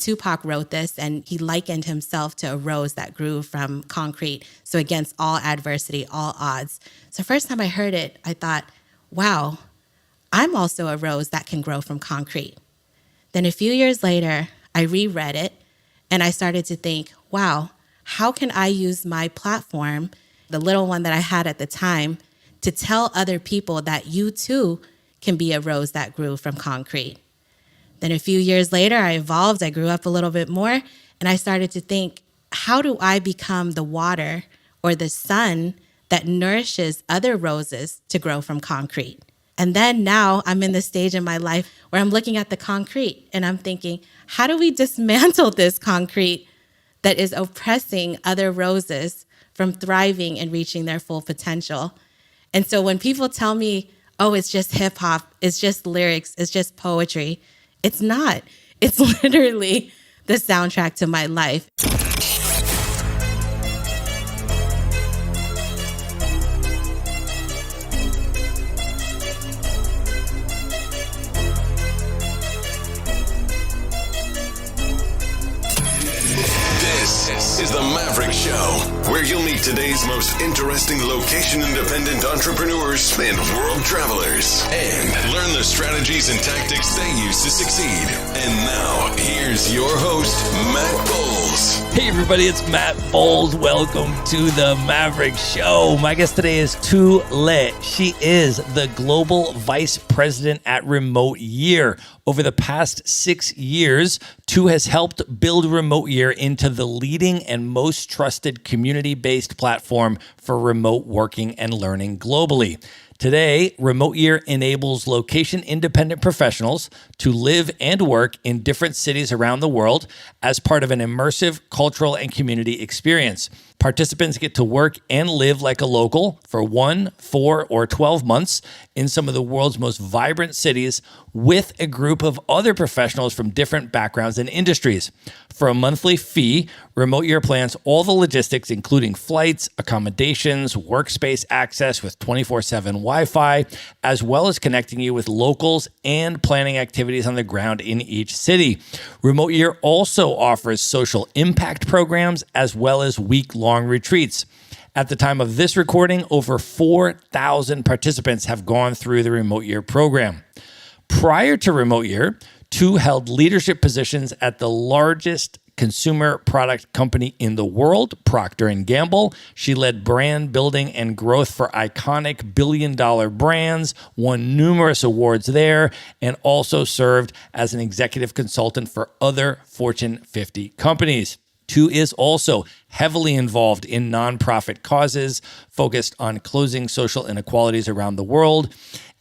Tupac wrote this, and he likened himself to a rose that grew from concrete. So against all adversity, all odds. So first time I heard it, I thought, wow, I'm also a rose that can grow from concrete. Then a few years later, I reread it, and I started to think, wow, how can I use my platform, the little one that I had at the time, to tell other people that you too can be a rose that grew from concrete? Then a few years later, I evolved, I grew up a little bit more, and I started to think, how do I become the water or the sun that nourishes other roses to grow from concrete? And then now I'm in the stage in my life where I'm looking at the concrete and I'm thinking, how do we dismantle this concrete that is oppressing other roses from thriving and reaching their full potential? And so when people tell me, oh, it's just hip hop, it's just lyrics, it's just poetry, it's not. It's literally the soundtrack to my life. This is the Maverick Show, where you'll meet today's most interesting location-independent entrepreneurs and world travelers, and learn the strategies and tactics they use to succeed. And now, here's your host, Matt Bowles. Hey everybody, it's Matt Bowles. Welcome to the Maverick Show. My guest today is Tule. She is the Global Vice President at Remote Year. Over the past 6 years, Tu has helped build Remote Year into the leading and most trusted community-based platform for remote working and learning globally. Today, Remote Year enables location-independent professionals to live and work in different cities around the world as part of an immersive cultural and community experience. Participants get to work and live like a local for 1, 4, or 12 months in some of the world's most vibrant cities with a group of other professionals from different backgrounds and industries. For a monthly fee, Remote Year plans all the logistics, including flights, accommodations, workspace access with 24/7 Wi-Fi, as well as connecting you with locals and planning activities on the ground in each city. Remote Year also offers social impact programs as well as week-long retreats. At the time of this recording, over 4,000 participants have gone through the Remote Year program. Prior to Remote Year, Tu held leadership positions at the largest consumer product company in the world, Procter & Gamble. She led brand building and growth for iconic billion-dollar brands, won numerous awards there, and also served as an executive consultant for other Fortune 50 companies. Tu is also heavily involved in nonprofit causes focused on closing social inequalities around the world,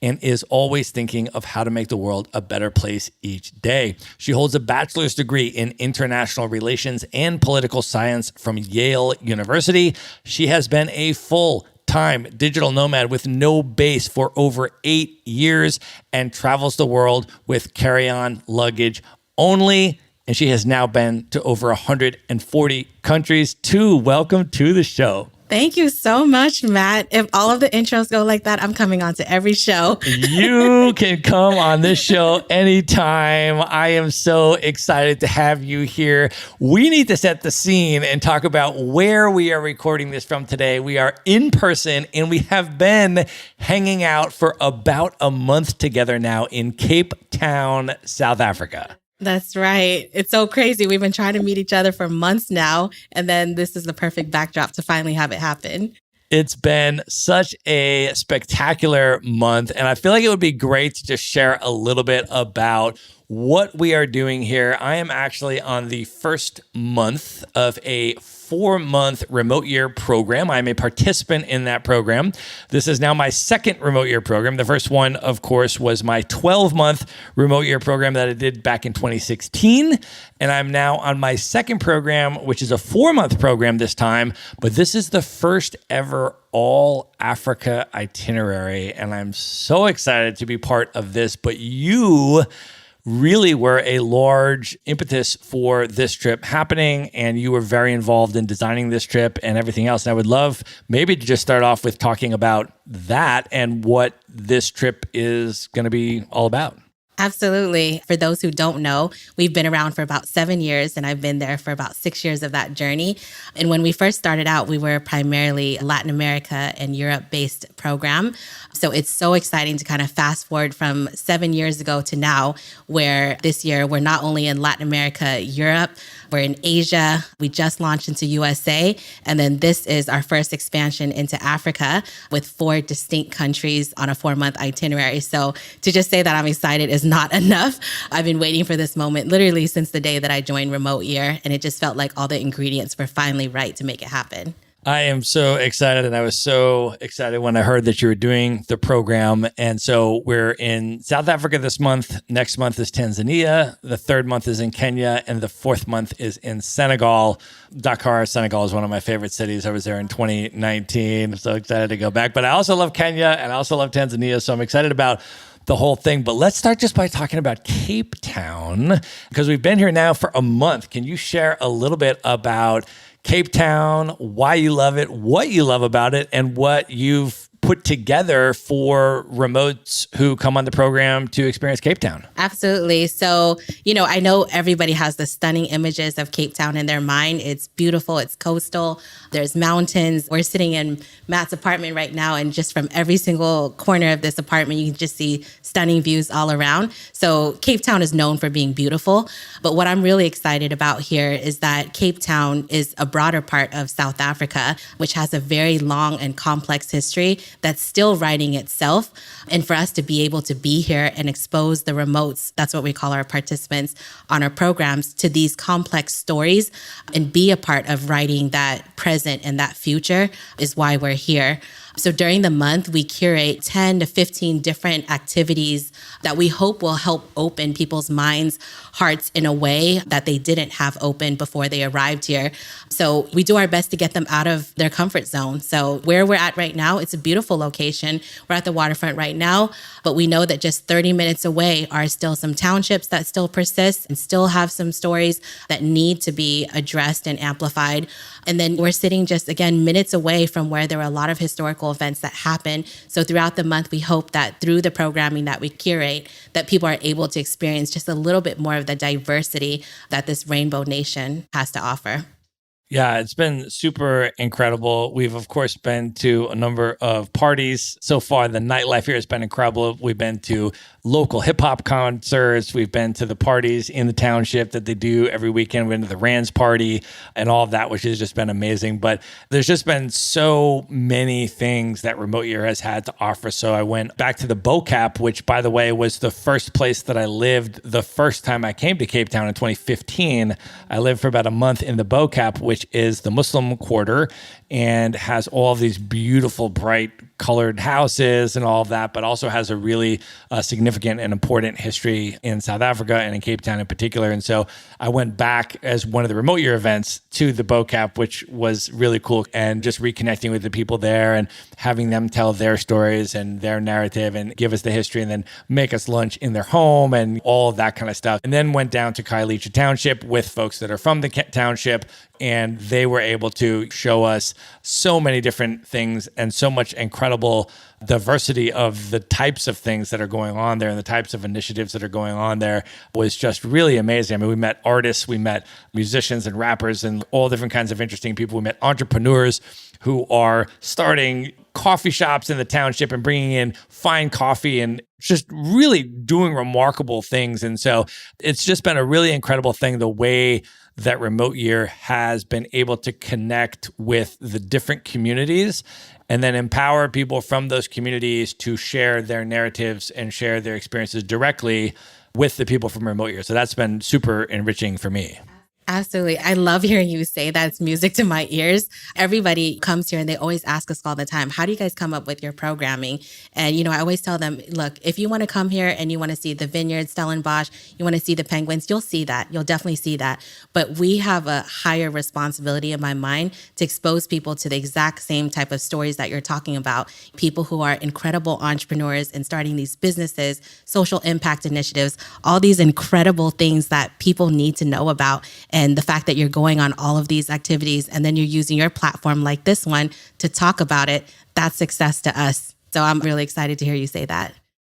and is always thinking of how to make the world a better place each day. She holds a bachelor's degree in international relations and political science from Yale University. She has been a full-time digital nomad with no base for over 8 years and travels the world with carry-on luggage only. And she has now been to over 140 countries. Tu, welcome to the show. Thank you so much, Matt. If all of the intros go like that, I'm coming on to every show. You can come on this show anytime. I am so excited to have you here. We need to set the scene and talk about where we are recording this from today. We are in person, and we have been hanging out for about a month together now in Cape Town, South Africa. That's right. It's so crazy. We've been trying to meet each other for months now, and then this is the perfect backdrop to finally have it happen. It's been such a spectacular month, and I feel like it would be great to just share a little bit about what we are doing here. I am actually on the first month of a 4-month Remote Year program. I'm a participant in that program. This is now my second Remote Year program. The first one, of course, was my 12-month Remote Year program that I did back in 2016. And I'm now on my second program, which is a 4-month program this time. But this is the first ever all Africa itinerary. And I'm so excited to be part of this. But you really were a large impetus for this trip happening, and you were very involved in designing this trip and everything else. And I would love maybe to just start off with talking about that and what this trip is going to be all about. Absolutely. For those who don't know, we've been around for about 7 years, and I've been there for about 6 years of that journey. And when we first started out, we were primarily a Latin America and Europe based program. So it's so exciting to kind of fast forward from 7 years ago to now, where this year we're not only in Latin America, Europe, we're in Asia. We just launched into USA. And then this is our first expansion into Africa with 4 distinct countries on a 4-month itinerary. So to just say that I'm excited is not enough. I've been waiting for this moment literally since the day that I joined Remote Year. And it just felt like all the ingredients were finally right to make it happen. I am so excited, and I was so excited when I heard that you were doing the program. And so we're in South Africa this month. Next month is Tanzania. The 3rd month is in Kenya, and the 4th month is in Senegal. Dakar, Senegal is one of my favorite cities. I was there in 2019. I'm so excited to go back. But I also love Kenya, and I also love Tanzania. So I'm excited about the whole thing. But let's start just by talking about Cape Town, because we've been here now for a month. Can you share a little bit about Cape Town, why you love it, what you love about it, and what you've put together for remotes who come on the program to experience Cape Town? Absolutely. So, I know everybody has the stunning images of Cape Town in their mind. It's beautiful. It's coastal. There's mountains. We're sitting in Matt's apartment right now, and just from every single corner of this apartment, you can just see stunning views all around. So Cape Town is known for being beautiful. But what I'm really excited about here is that Cape Town is a broader part of South Africa, which has a very long and complex history that's still writing itself. And for us to be able to be here and expose the remotes, that's what we call our participants on our programs, to these complex stories and be a part of writing that present and that future is why we're here. So during the month, we curate 10 to 15 different activities that we hope will help open people's minds, hearts in a way that they didn't have open before they arrived here. So we do our best to get them out of their comfort zone. So where we're at right now, it's a beautiful location. We're at the waterfront right now, but we know that just 30 minutes away are still some townships that still persist and still have some stories that need to be addressed and amplified. And then we're sitting just, again, minutes away from where there are a lot of historical events that happen. So throughout the month, we hope that through the programming that we curate, that people are able to experience just a little bit more of the diversity that this Rainbow Nation has to offer. Yeah, it's been super incredible. We've, of course, been to a number of parties so far. The nightlife here has been incredible. We've been to local hip hop concerts. We've been to the parties in the township that they do every weekend. We've been to the Rands party and all of that, which has just been amazing. But there's just been so many things that Remote Year has had to offer. So I went back to the Bocap, which, by the way, was the first place that I lived the first time I came to Cape Town in 2015. I lived for about a month in the Bocap, which is the Muslim quarter and has all of these beautiful, bright colored houses and all of that, but also has a really significant and important history in South Africa and in Cape Town in particular. And so I went back as one of the Remote Year events to the Bocap, which was really cool, and just reconnecting with the people there and having them tell their stories and their narrative and give us the history and then make us lunch in their home and all of that kind of stuff. And then went down to Khayelitsha Township with folks that are from the township, and they were able to show us so many different things and so much incredible diversity of the types of things that are going on there and the types of initiatives that are going on there was just really amazing. I mean, we met artists, we met musicians and rappers and all different kinds of interesting people. We met entrepreneurs who are starting coffee shops in the township and bringing in fine coffee and just really doing remarkable things. And so it's just been a really incredible thing, the way that Remote Year has been able to connect with the different communities and then empower people from those communities to share their narratives and share their experiences directly with the people from Remote Year. So that's been super enriching for me. Absolutely. I love hearing you say that. It's music to my ears. Everybody comes here and they always ask us all the time, how do you guys come up with your programming? And, I always tell them, look, if you want to come here and you want to see the vineyards, Stellenbosch, you want to see the penguins, you'll see that. You'll definitely see that. But we have a higher responsibility in my mind to expose people to the exact same type of stories that you're talking about. People who are incredible entrepreneurs and starting these businesses, social impact initiatives, all these incredible things that people need to know about. And the fact that you're going on all of these activities and then you're using your platform like this one to talk about it, that's success to us. So I'm really excited to hear you say that.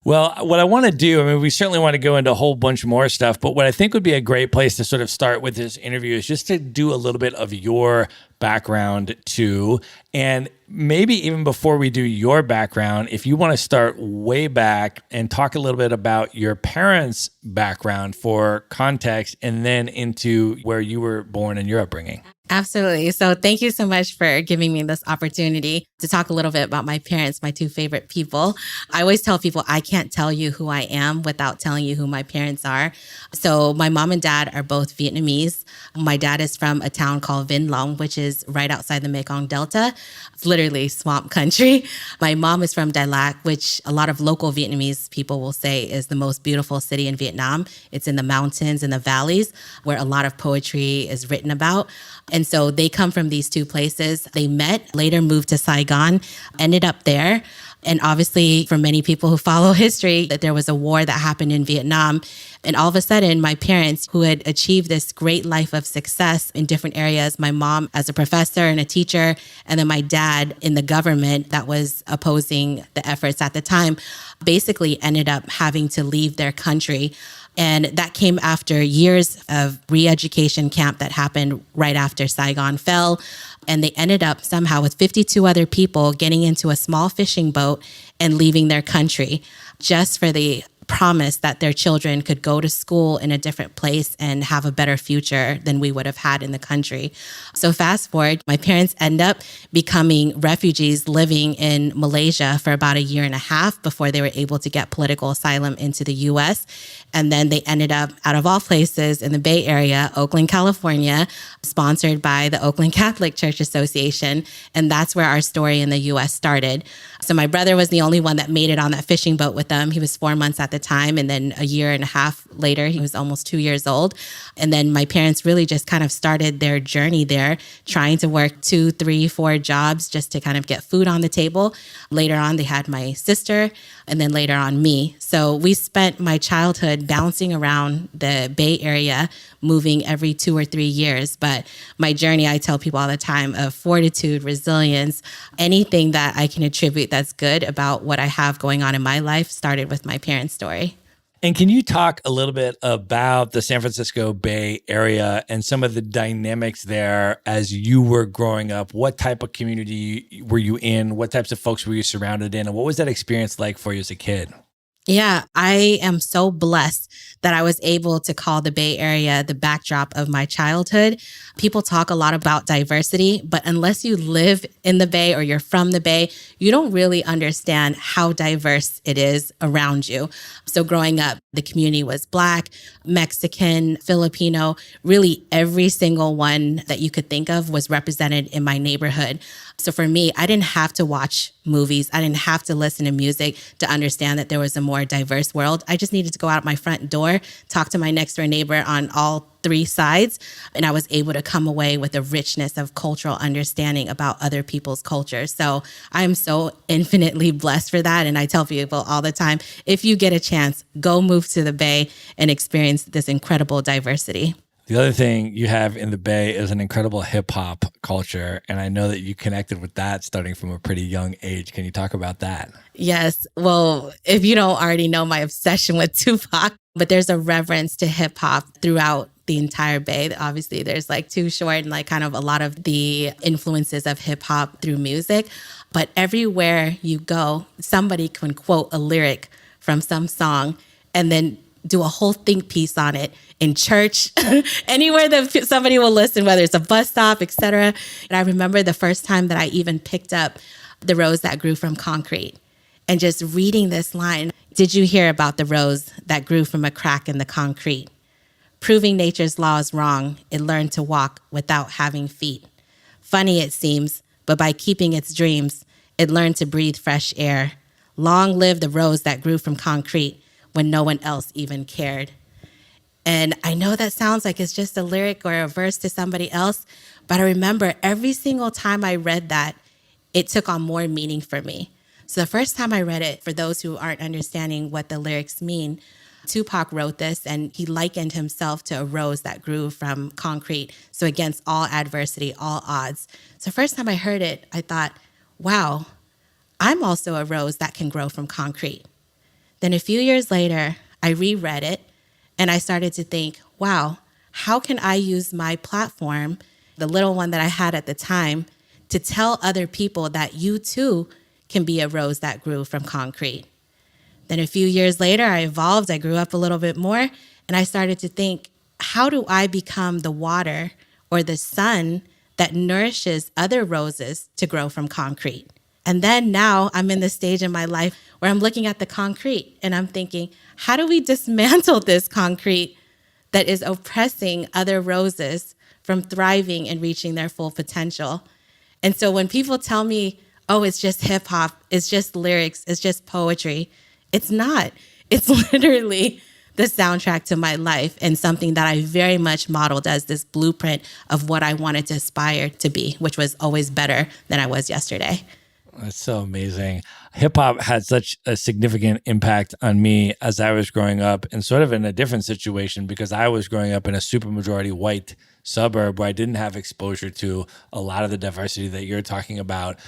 Well, what I want to do, I mean, we certainly want to go into a whole bunch more stuff, but what I think would be a great place to sort of start with this interview is just to do a little bit of your background too. And maybe even before we do your background, if you want to start way back and talk a little bit about your parents' background for context and then into where you were born and your upbringing. Absolutely. So thank you so much for giving me this opportunity to talk a little bit about my parents, my two favorite people. I always tell people I can't tell you who I am without telling you who my parents are. So my mom and dad are both Vietnamese. My dad is from a town called Vinh Long, which is right outside the Mekong Delta. It's literally swamp country. My mom is from Đài Lạt, which a lot of local Vietnamese people will say is the most beautiful city in Vietnam. It's in the mountains and the valleys where a lot of poetry is written about. And so they come from these two places. They met, later moved to Saigon, ended up there. And obviously, for many people who follow history, that there was a war that happened in Vietnam. And all of a sudden, my parents, who had achieved this great life of success in different areas, my mom as a professor and a teacher, and then my dad in the government that was opposing the efforts at the time, basically ended up having to leave their country. And that came after years of re-education camp that happened right after Saigon fell. And they ended up somehow with 52 other people getting into a small fishing boat and leaving their country just for the promise that their children could go to school in a different place and have a better future than we would have had in the country. So fast forward, my parents end up becoming refugees living in Malaysia for about a year and a half before they were able to get political asylum into the US. And then they ended up, out of all places, in the Bay Area, Oakland, California, sponsored by the Oakland Catholic Church Association. And that's where our story in the US started. So my brother was the only one that made it on that fishing boat with them. He was 4 months at the time. And then a year and a half later, he was almost 2 years old. And then my parents really just kind of started their journey there, trying to work 2, 3, 4 jobs just to kind of get food on the table. Later on, they had my sister, and then later on me. So we spent my childhood bouncing around the Bay Area, moving every 2 or 3 years. But my journey, I tell people all the time, of fortitude, resilience, anything that I can attribute that's good about what I have going on in my life started with my parents' story. And can you talk a little bit about the San Francisco Bay Area and some of the dynamics there as you were growing up? What type of community were you in? What types of folks were you surrounded in? And what was that experience like for you as a kid? Yeah, I am so blessed that I was able to call the Bay Area the backdrop of my childhood. People talk a lot about diversity, but unless you live in the Bay or you're from the Bay, you don't really understand how diverse it is around you. So growing up, the community was Black, Mexican, Filipino, really every single one that you could think of was represented in my neighborhood. So for me, I didn't have to watch movies. I didn't have to listen to music to understand that there was a more diverse world. I just needed to go out my front door, talk to my next door neighbor on all 3 sides, and I was able to come away with a richness of cultural understanding about other people's cultures. So I'm so infinitely blessed for that. And I tell people all the time, if you get a chance, go move to the Bay and experience this incredible diversity. The other thing you have in the Bay is an incredible hip hop culture. And I know that you connected with that starting from a pretty young age. Can you talk about that? Yes. Well, if you don't already know my obsession with Tupac, but there's a reverence to hip hop throughout the entire Bay. Obviously, there's like Too Short and like kind of a lot of the influences of hip hop through music. But everywhere you go, somebody can quote a lyric from some song and then do a whole think piece on it in church, anywhere that somebody will listen, whether it's a bus stop, etc. And I remember the first time that I even picked up The Rose That Grew from Concrete and just reading this line. Did you hear about the rose that grew from a crack in the concrete? Proving nature's laws wrong, it learned to walk without having feet. Funny it seems, but by keeping its dreams, it learned to breathe fresh air. Long live the rose that grew from concrete when no one else even cared. And I know that sounds like it's just a lyric or a verse to somebody else, but I remember every single time I read that, it took on more meaning for me. So the first time I read it, for those who aren't understanding what the lyrics mean, Tupac wrote this and he likened himself to a rose that grew from concrete. So against all adversity, all odds. So first time I heard it, I thought, wow, I'm also a rose that can grow from concrete. Then a few years later, I reread it and I started to think, wow, how can I use my platform, the little one that I had at the time, to tell other people that you too can be a rose that grew from concrete? Then a few years later, I evolved, I grew up a little bit more, and I started to think, how do I become the water or the sun that nourishes other roses to grow from concrete? And then now I'm in the stage in my life where I'm looking at the concrete and I'm thinking, how do we dismantle this concrete that is oppressing other roses from thriving and reaching their full potential? And so when people tell me, oh, it's just hip hop, it's just lyrics, it's just poetry, it's not. It's literally the soundtrack to my life and something that I very much modeled as this blueprint of what I wanted to aspire to be, which was always better than I was yesterday. That's so amazing. Hip hop had such a significant impact on me as I was growing up, and sort of in a different situation because I was growing up in a supermajority white suburb where I didn't have exposure to a lot of the diversity that you're talking about.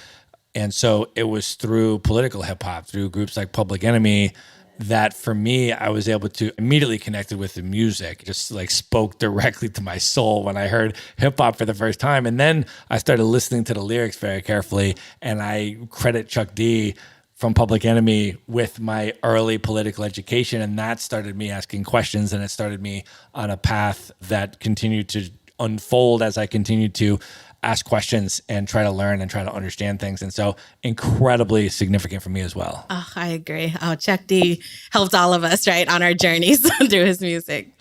And so it was through political hip hop, through groups like Public Enemy, that for me, I was able to immediately connect with the music. It just like spoke directly to my soul when I heard hip hop for the first time. And then I started listening to the lyrics very carefully. And I credit Chuck D from Public Enemy with my early political education. And that started me asking questions. And it started me on a path that continued to unfold as I continued to ask questions and try to learn and try to understand things. And so incredibly significant for me as well. Oh, I agree. Oh, Chuck D helped all of us, right, on our journeys through his music.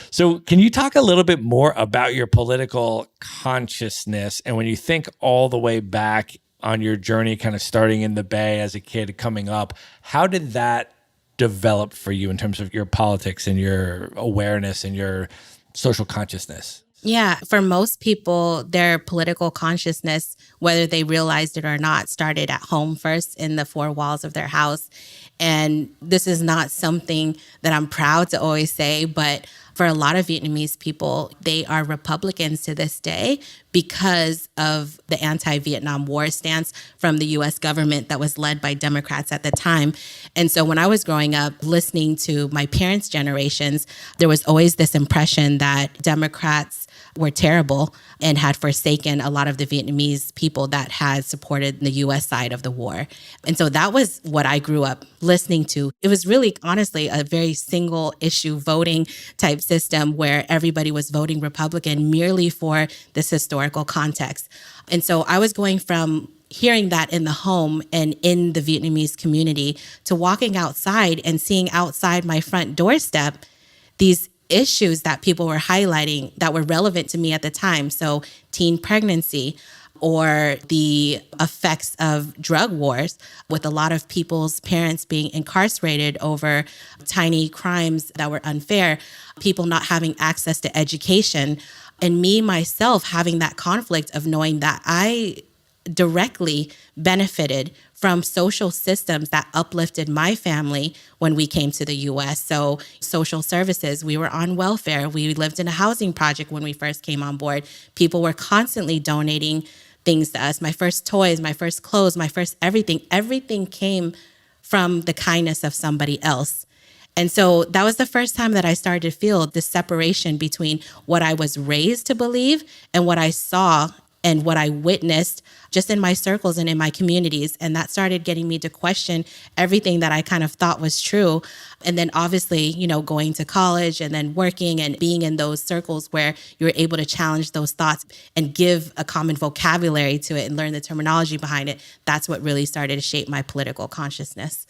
So can you talk a little bit more about your political consciousness? And when you think all the way back on your journey, kind of starting in the Bay as a kid coming up, how did that develop for you in terms of your politics and your awareness and your social consciousness? Yeah, for most people, their political consciousness, whether they realized it or not, started at home first in the four walls of their house. And this is not something that I'm proud to always say, but for a lot of Vietnamese people, they are Republicans to this day because of the anti-Vietnam War stance from the US government that was led by Democrats at the time. And so when I was growing up, listening to my parents' generations, there was always this impression that Democrats were terrible and had forsaken a lot of the Vietnamese people that had supported the US side of the war. And so that was what I grew up listening to. It was really, honestly, a very single issue voting type system where everybody was voting Republican merely for this historical context. And so I was going from hearing that in the home and in the Vietnamese community to walking outside and seeing outside my front doorstep these issues that people were highlighting that were relevant to me at the time. So teen pregnancy or the effects of drug wars, with a lot of people's parents being incarcerated over tiny crimes that were unfair, people not having access to education, and me, myself, having that conflict of knowing that I directly benefited from social systems that uplifted my family when we came to the US. So social services, we were on welfare. We lived in a housing project when we first came on board. People were constantly donating things to us. My first toys, my first clothes, my first everything came from the kindness of somebody else. And so that was the first time that I started to feel this separation between what I was raised to believe and what I saw and what I witnessed just in my circles and in my communities. And that started getting me to question everything that I kind of thought was true. And then obviously, going to college and then working and being in those circles where you're able to challenge those thoughts and give a common vocabulary to it and learn the terminology behind it. That's what really started to shape my political consciousness.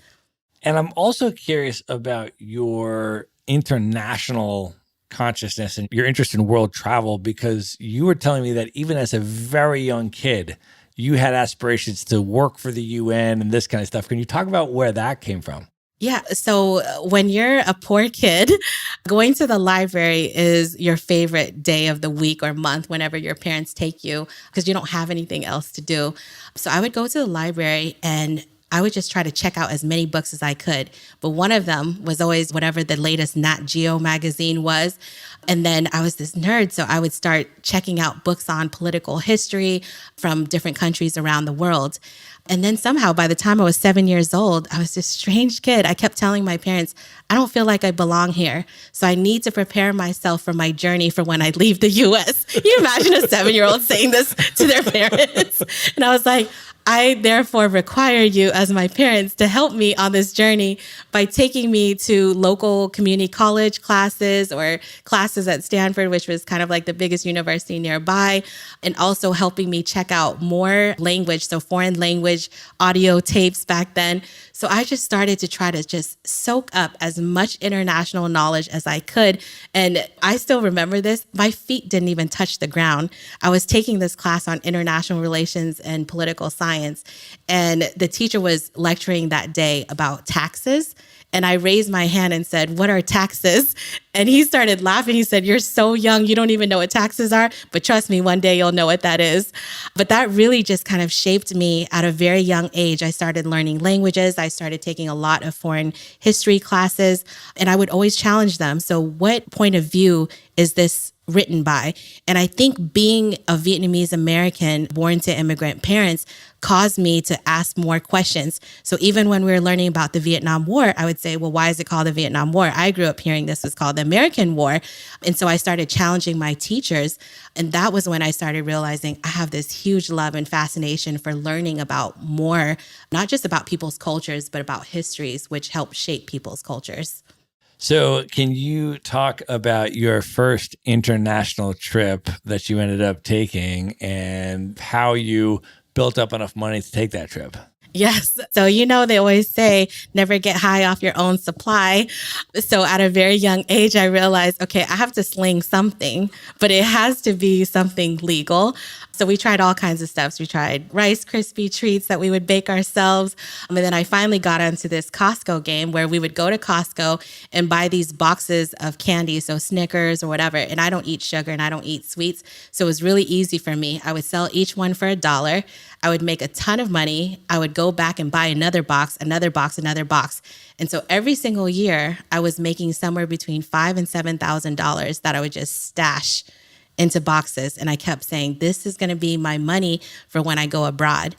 And I'm also curious about your international consciousness and your interest in world travel, because you were telling me that even as a very young kid, you had aspirations to work for the UN and this kind of stuff. Can you talk about where that came from? Yeah. So when you're a poor kid, going to the library is your favorite day of the week or month whenever your parents take you because you don't have anything else to do. So I would go to the library and I would just try to check out as many books as I could. But one of them was always whatever the latest Nat Geo magazine was. And then I was this nerd, so I would start checking out books on political history from different countries around the world. And then somehow, by the time I was 7 years old, I was this strange kid. I kept telling my parents, I don't feel like I belong here. So I need to prepare myself for my journey for when I leave the US. Can you imagine a 7-year-old saying this to their parents? And I was like, I therefore require you as my parents to help me on this journey by taking me to local community college classes or classes at Stanford, which was kind of like the biggest university nearby, and also helping me check out more language, so foreign language audio tapes back then. So I just started to try to just soak up as much international knowledge as I could. And I still remember this. My feet didn't even touch the ground. I was taking this class on international relations and political science. And the teacher was lecturing that day about taxes. And I raised my hand and said, what are taxes? And he started laughing. He said, you're so young, you don't even know what taxes are. But trust me, one day you'll know what that is. But that really just kind of shaped me at a very young age. I started learning languages. I started taking a lot of foreign history classes, and I would always challenge them. So what point of view is this written by? And I think being a Vietnamese American born to immigrant parents caused me to ask more questions. So even when we were learning about the Vietnam War, I would say, well, why is it called the Vietnam War? I grew up hearing this was called the American War. And so I started challenging my teachers. And that was when I started realizing I have this huge love and fascination for learning about more, not just about people's cultures, but about histories, which help shape people's cultures. So can you talk about your first international trip that you ended up taking and how you built up enough money to take that trip? Yes. So, they always say, never get high off your own supply. So at a very young age, I realized, okay, I have to sling something, but it has to be something legal. So we tried all kinds of stuff. We tried Rice Krispie treats that we would bake ourselves. And then I finally got onto this Costco game where we would go to Costco and buy these boxes of candy, so Snickers or whatever. And I don't eat sugar and I don't eat sweets. So it was really easy for me. I would sell each one for $1. I would make a ton of money. I would go back and buy another box, another box, another box. And so every single year, I was making somewhere between $5,000 and $7,000 that I would just stash into boxes. And I kept saying, this is going to be my money for when I go abroad.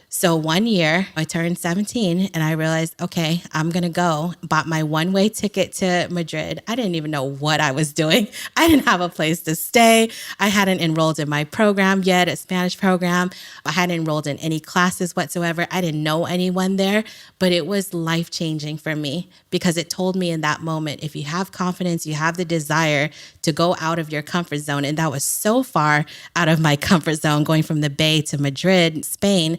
So one year I turned 17 and I realized, okay, I'm going to go. Bought my one-way ticket to Madrid. I didn't even know what I was doing. I didn't have a place to stay. I hadn't enrolled in my program yet, a Spanish program. I hadn't enrolled in any classes whatsoever. I didn't know anyone there, but it was life-changing for me because it told me in that moment, if you have confidence, you have the desire to go out of your comfort zone. And that was so far out of my comfort zone, going from the Bay to Madrid, Spain.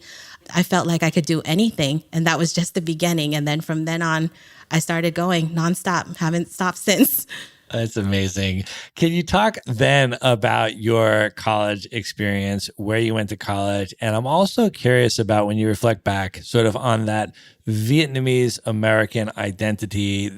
I felt like I could do anything. And that was just the beginning. And then from then on, I started going nonstop. Haven't stopped since. That's amazing. Can you talk then about your college experience, where you went to college? And I'm also curious about when you reflect back sort of on that Vietnamese American identity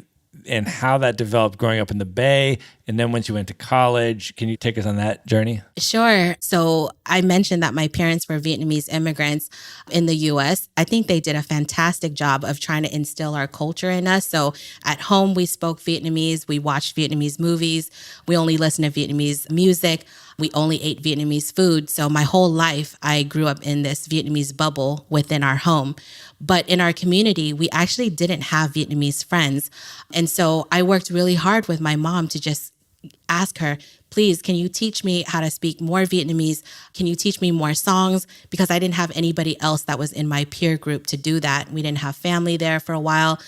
and how that developed growing up in the Bay. And then once you went to college, can you take us on that journey? Sure. So I mentioned that my parents were Vietnamese immigrants in the US. I think they did a fantastic job of trying to instill our culture in us. So at home, we spoke Vietnamese. We watched Vietnamese movies. We only listened to Vietnamese music. We only ate Vietnamese food. So my whole life, I grew up in this Vietnamese bubble within our home. But in our community, we actually didn't have Vietnamese friends. And so I worked really hard with my mom to just ask her, please, can you teach me how to speak more Vietnamese? Can you teach me more songs? Because I didn't have anybody else that was in my peer group to do that. We didn't have family there for a while.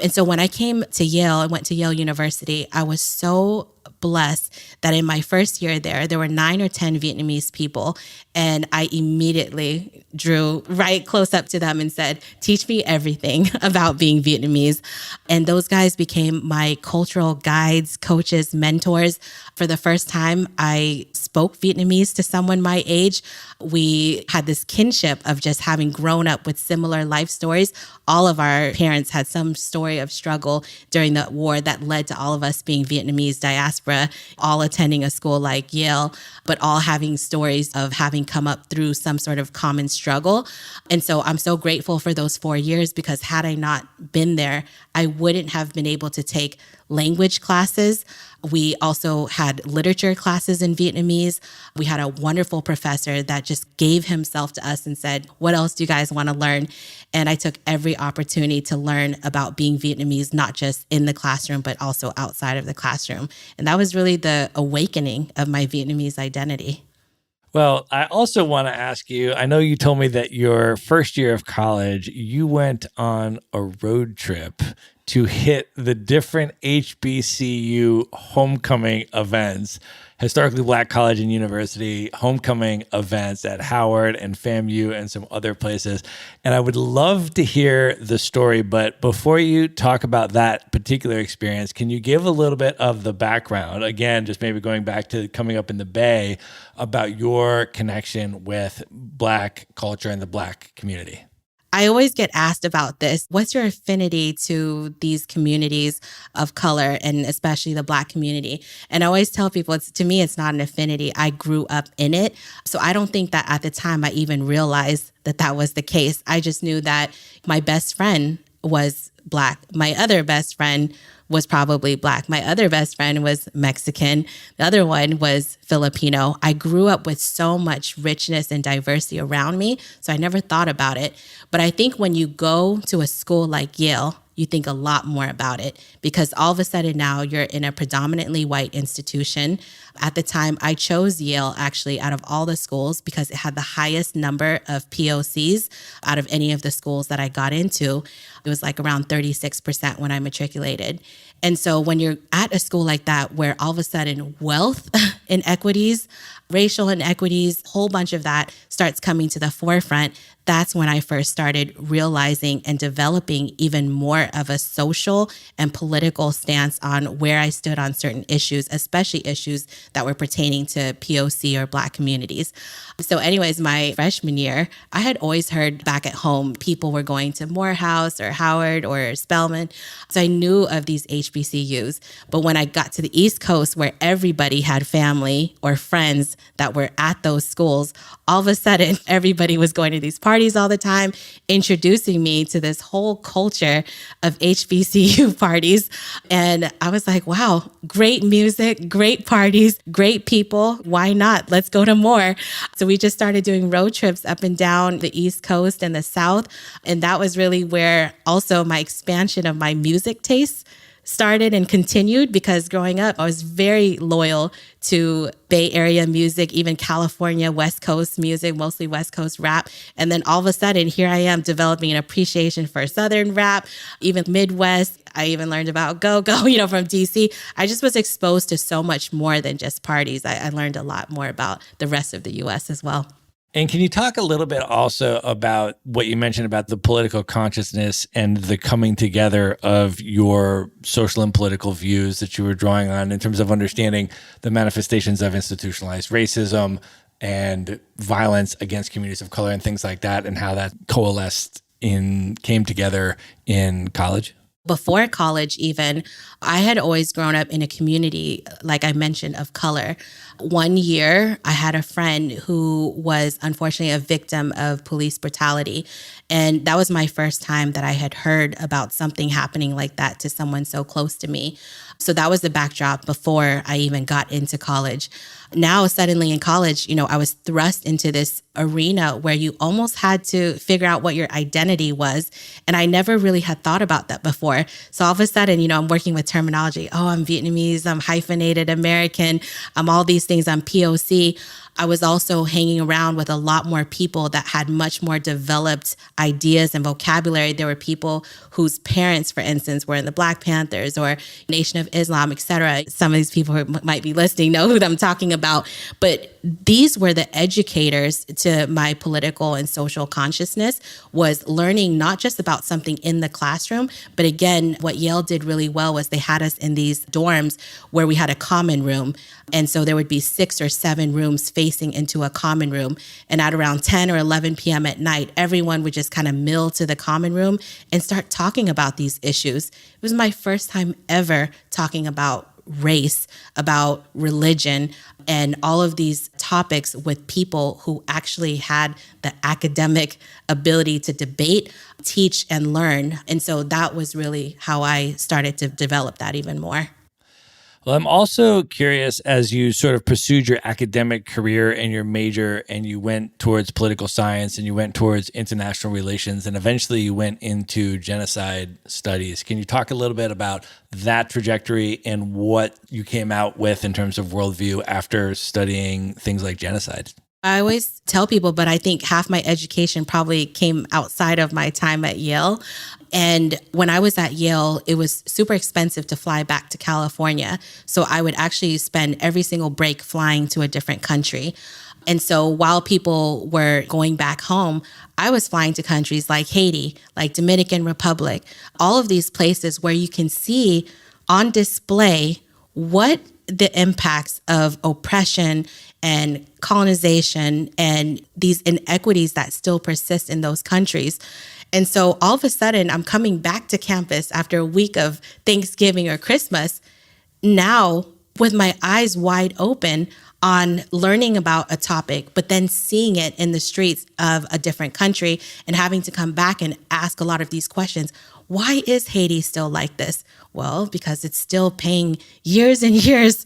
And so when I came to Yale, I went to Yale University, I was so blessed that in my first year there were 9 or 10 Vietnamese people. And I immediately drew right close up to them and said, teach me everything about being Vietnamese. And those guys became my cultural guides, coaches, mentors. For the first time, I spoke Vietnamese to someone my age. We had this kinship of just having grown up with similar life stories. All of our parents had some story of struggle during the war that led to all of us being Vietnamese diaspora. diaspora, all attending a school like Yale, but all having stories of having come up through some sort of common struggle. And so I'm so grateful for those 4 years, because had I not been there, I wouldn't have been able to take language classes. We also had literature classes in Vietnamese. We had a wonderful professor that just gave himself to us and said, what else do you guys want to learn? And I took every opportunity to learn about being Vietnamese, not just in the classroom, but also outside of the classroom. And that was really the awakening of my Vietnamese identity. Well, I also want to ask you, I know you told me that your first year of college, you went on a road trip to hit the different HBCU homecoming events, historically Black college and university homecoming events at Howard and FAMU and some other places. And I would love to hear the story, but before you talk about that particular experience, can you give a little bit of the background, again, just maybe going back to coming up in the Bay, about your connection with Black culture and the Black community? I always get asked about this. What's your affinity to these communities of color, and especially the Black community? And I always tell people, to me, it's not an affinity. I grew up in it. So I don't think that at the time I even realized that that was the case. I just knew that my best friend was Black. My other best friend was probably Black. My other best friend was Mexican. The other one was Filipino. I grew up with so much richness and diversity around me, so I never thought about it. But I think when you go to a school like Yale, you think a lot more about it, because all of a sudden now you're in a predominantly white institution. At the time, I chose Yale actually out of all the schools because it had the highest number of POCs out of any of the schools that I got into. It was like around 36% when I matriculated. And so when you're at a school like that, where all of a sudden wealth inequities, racial inequities, a whole bunch of that starts coming to the forefront, that's when I first started realizing and developing even more of a social and political stance on where I stood on certain issues, especially issues that were pertaining to POC or Black communities. So anyways, my freshman year, I had always heard back at home people were going to Morehouse or Howard or Spelman. So I knew of these HBCUs. But when I got to the East Coast, where everybody had family or friends that were at those schools, all of a sudden, everybody was going to these parties all the time, introducing me to this whole culture of HBCU parties. And I was like, wow, great music, great parties, great people. Why not? Let's go to more. So we just started doing road trips up and down the East Coast and the South. And that was really where also my expansion of my music tastes started and continued, because growing up, I was very loyal to Bay Area music, even California, West Coast music, mostly West Coast rap. And then all of a sudden, here I am developing an appreciation for Southern rap, even Midwest. I even learned about go-go, from DC. I just was exposed to so much more than just parties. I learned a lot more about the rest of the U.S. as well. And can you talk a little bit also about what you mentioned about the political consciousness and the coming together of your social and political views that you were drawing on in terms of understanding the manifestations of institutionalized racism and violence against communities of color and things like that, and how that came together in college? Before college even, I had always grown up in a community, like I mentioned, of color. One year, I had a friend who was unfortunately a victim of police brutality. And that was my first time that I had heard about something happening like that to someone so close to me. So that was the backdrop before I even got into college. Now, suddenly in college, I was thrust into this arena where you almost had to figure out what your identity was. And I never really had thought about that before. So all of a sudden, I'm working with terminology. Oh, I'm Vietnamese, I'm hyphenated American, I'm all these things, I'm POC. I was also hanging around with a lot more people that had much more developed ideas and vocabulary. There were people whose parents, for instance, were in the Black Panthers or Nation of Islam, etc. Some of these people who might be listening know who I'm talking about. But these were the educators to my political and social consciousness, was learning not just about something in the classroom, but again, what Yale did really well was they had us in these dorms where we had a common room. And so there would be 6 or 7 rooms facing into a common room. And at around 10 or 11 p.m. at night, everyone would just kind of mill to the common room and start talking about these issues. It was my first time ever talking about race, about religion, and all of these topics with people who actually had the academic ability to debate, teach, and learn. And so that was really how I started to develop that even more. Well, I'm also curious, as you sort of pursued your academic career and your major, and you went towards political science and you went towards international relations, and eventually you went into genocide studies. Can you talk a little bit about that trajectory and what you came out with in terms of worldview after studying things like genocide? I always tell people, but I think half my education probably came outside of my time at Yale. And when I was at Yale, it was super expensive to fly back to California. So I would actually spend every single break flying to a different country. And so while people were going back home, I was flying to countries like Haiti, like Dominican Republic, all of these places where you can see on display what the impacts of oppression and colonization and these inequities that still persist in those countries. And so all of a sudden, I'm coming back to campus after a week of Thanksgiving or Christmas, now with my eyes wide open on learning about a topic, but then seeing it in the streets of a different country and having to come back and ask a lot of these questions. Why is Haiti still like this? Well, because it's still paying years and years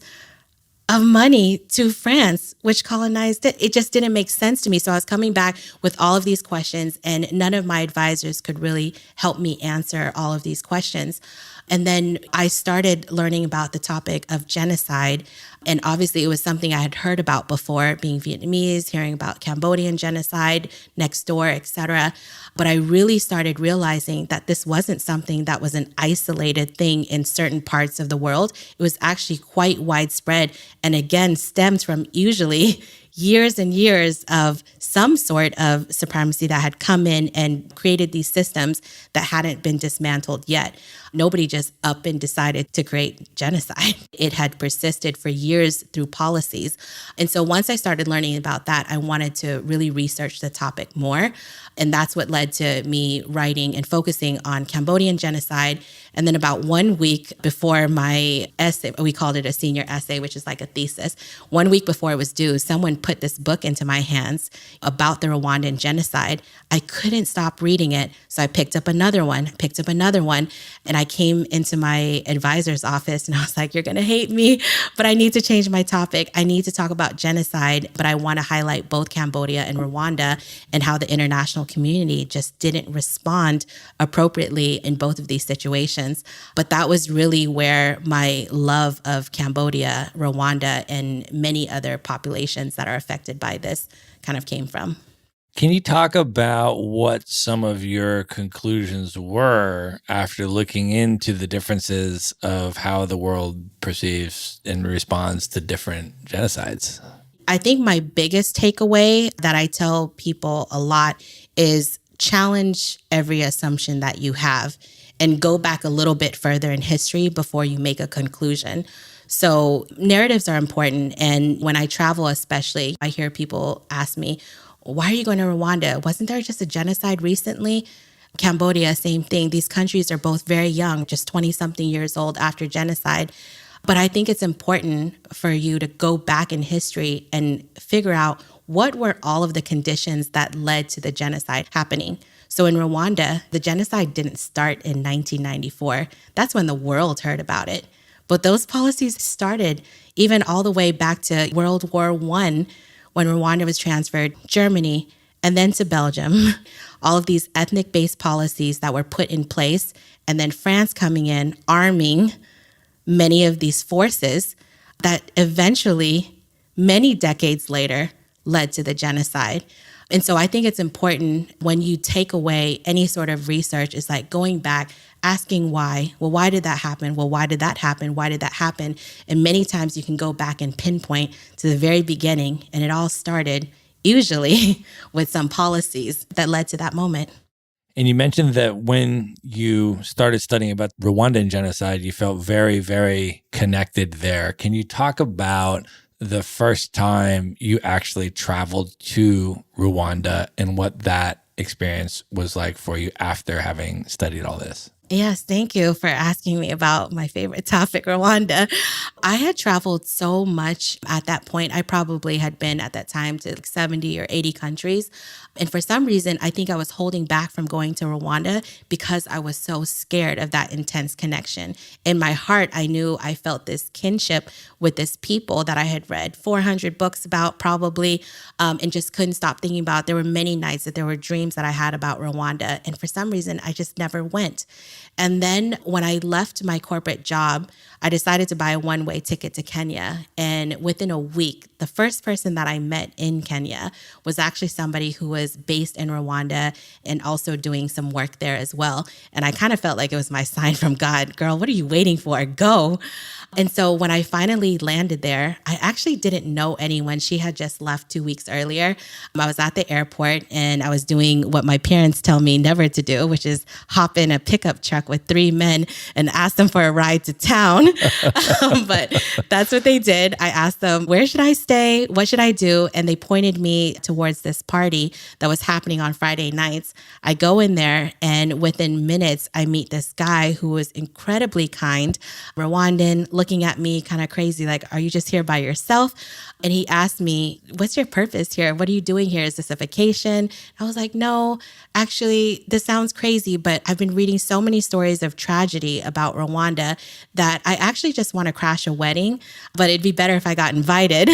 of money to France, which colonized it. It just didn't make sense to me. So I was coming back with all of these questions, and none of my advisors could really help me answer all of these questions. And then I started learning about the topic of genocide. And obviously, it was something I had heard about before, being Vietnamese, hearing about Cambodian genocide next door, et cetera. But I really started realizing that this wasn't something that was an isolated thing in certain parts of the world. It was actually quite widespread, and again, stems from usually years and years of some sort of supremacy that had come in and created these systems that hadn't been dismantled yet. Nobody just up and decided to create genocide. It had persisted for years through policies. And so once I started learning about that, I wanted to really research the topic more. And that's what led to me writing and focusing on Cambodian genocide. And then about 1 week before my essay, we called it a senior essay, which is like a thesis. 1 week before it was due, someone put this book into my hands about the Rwandan genocide. I couldn't stop reading it. So I picked up another one, and I came into my advisor's office and I was like, you're going to hate me, but I need to change my topic. I need to talk about genocide, but I want to highlight both Cambodia and Rwanda and how the international community just didn't respond appropriately in both of these situations. But that was really where my love of Cambodia, Rwanda, and many other populations that are affected by this kind of came from. Can you talk about what some of your conclusions were after looking into the differences of how the world perceives and responds to different genocides? I think my biggest takeaway that I tell people a lot is challenge every assumption that you have and go back a little bit further in history before you make a conclusion. So narratives are important. And when I travel, especially, I hear people ask me, why are you going to Rwanda? Wasn't there just a genocide recently? Cambodia, same thing. These countries are both very young, just 20-something years old after genocide. But I think it's important for you to go back in history and figure out what were all of the conditions that led to the genocide happening. So in Rwanda, the genocide didn't start in 1994. That's when the world heard about it. But those policies started even all the way back to World War I, when Rwanda was transferred, Germany, and then to Belgium. All of these ethnic-based policies that were put in place, and then France coming in, arming many of these forces that eventually, many decades later, led to the genocide. And so I think it's important when you take away any sort of research, it's like going back, asking why. Well, why did that happen? Well, why did that happen? Why did that happen? And many times you can go back and pinpoint to the very beginning, and it all started usually with some policies that led to that moment. And you mentioned that when you started studying about Rwandan genocide, you felt very, very connected there. Can you talk about the first time you actually traveled to Rwanda and what that experience was like for you after having studied all this? Yes, thank you for asking me about my favorite topic, Rwanda. I had traveled so much at that point. I probably had been at that time to like 70 or 80 countries. And for some reason, I think I was holding back from going to Rwanda because I was so scared of that intense connection. In my heart, I knew I felt this kinship with this people that I had read 400 books about, probably, and just couldn't stop thinking about. There were many nights that there were dreams that I had about Rwanda. And for some reason, I just never went. And then when I left my corporate job, I decided to buy a one-way ticket to Kenya. And within a week, the first person that I met in Kenya was actually somebody who was based in Rwanda and also doing some work there as well. And I kind of felt like it was my sign from God, girl, what are you waiting for? Go. And so when I finally landed there, I actually didn't know anyone. She had just left 2 weeks earlier. I was at the airport and I was doing what my parents tell me never to do, which is hop in a pickup truck with 3 men and ask them for a ride to town. But that's what they did. I asked them, where should I stay? What should I do? And they pointed me towards this party that was happening on Friday nights. I go in there and within minutes, I meet this guy who was incredibly kind, Rwandan, looking at me kind of crazy, like, are you just here by yourself? And he asked me, what's your purpose here? What are you doing here? Is this a vacation? I was like, no, actually, this sounds crazy, but I've been reading so many stories of tragedy about Rwanda that I actually just want to crash a wedding, but it'd be better if I got invited.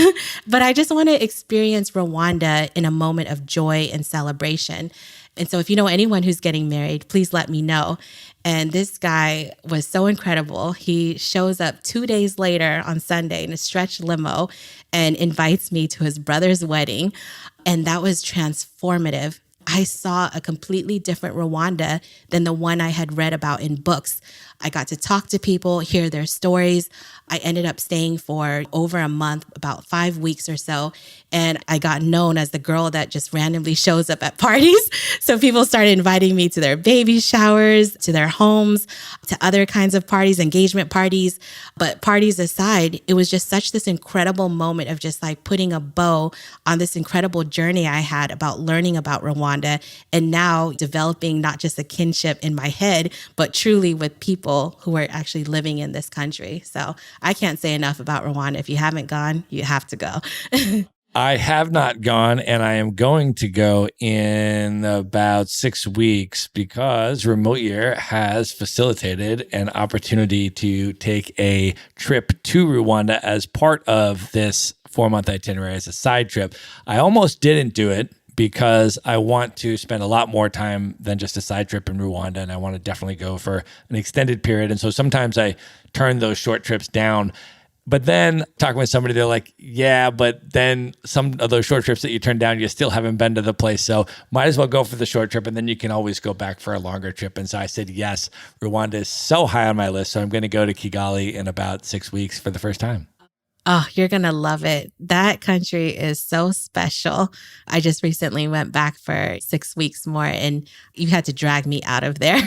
But I just want to experience Rwanda in a moment of joy and celebration. And so if you know anyone who's getting married, please let me know. And this guy was so incredible. He shows up 2 days later on Sunday in a stretch limo and invites me to his brother's wedding. And that was transformative. I saw a completely different Rwanda than the one I had read about in books. I got to talk to people, hear their stories. I ended up staying for over a month, about 5 weeks or so. And I got known as the girl that just randomly shows up at parties. So people started inviting me to their baby showers, to their homes, to other kinds of parties, engagement parties. But parties aside, it was just such this incredible moment of just like putting a bow on this incredible journey I had about learning about Rwanda and now developing not just a kinship in my head, but truly with people who are actually living in this country. So I can't say enough about Rwanda. If you haven't gone, you have to go. I have not gone, and I am going to go in about 6 weeks because Remote Year has facilitated an opportunity to take a trip to Rwanda as part of this 4-month itinerary as a side trip. I almost didn't do it because I want to spend a lot more time than just a side trip in Rwanda, and I want to definitely go for an extended period. And so sometimes I turn those short trips down. But then talking with somebody, they're like, yeah, but then some of those short trips that you turn down, you still haven't been to the place. So might as well go for the short trip, and then you can always go back for a longer trip. And so I said, yes, Rwanda is so high on my list. So I'm going to go to Kigali in about 6 weeks for the first time. Oh, you're going to love it. That country is so special. I just recently went back for 6 weeks more and you had to drag me out of there.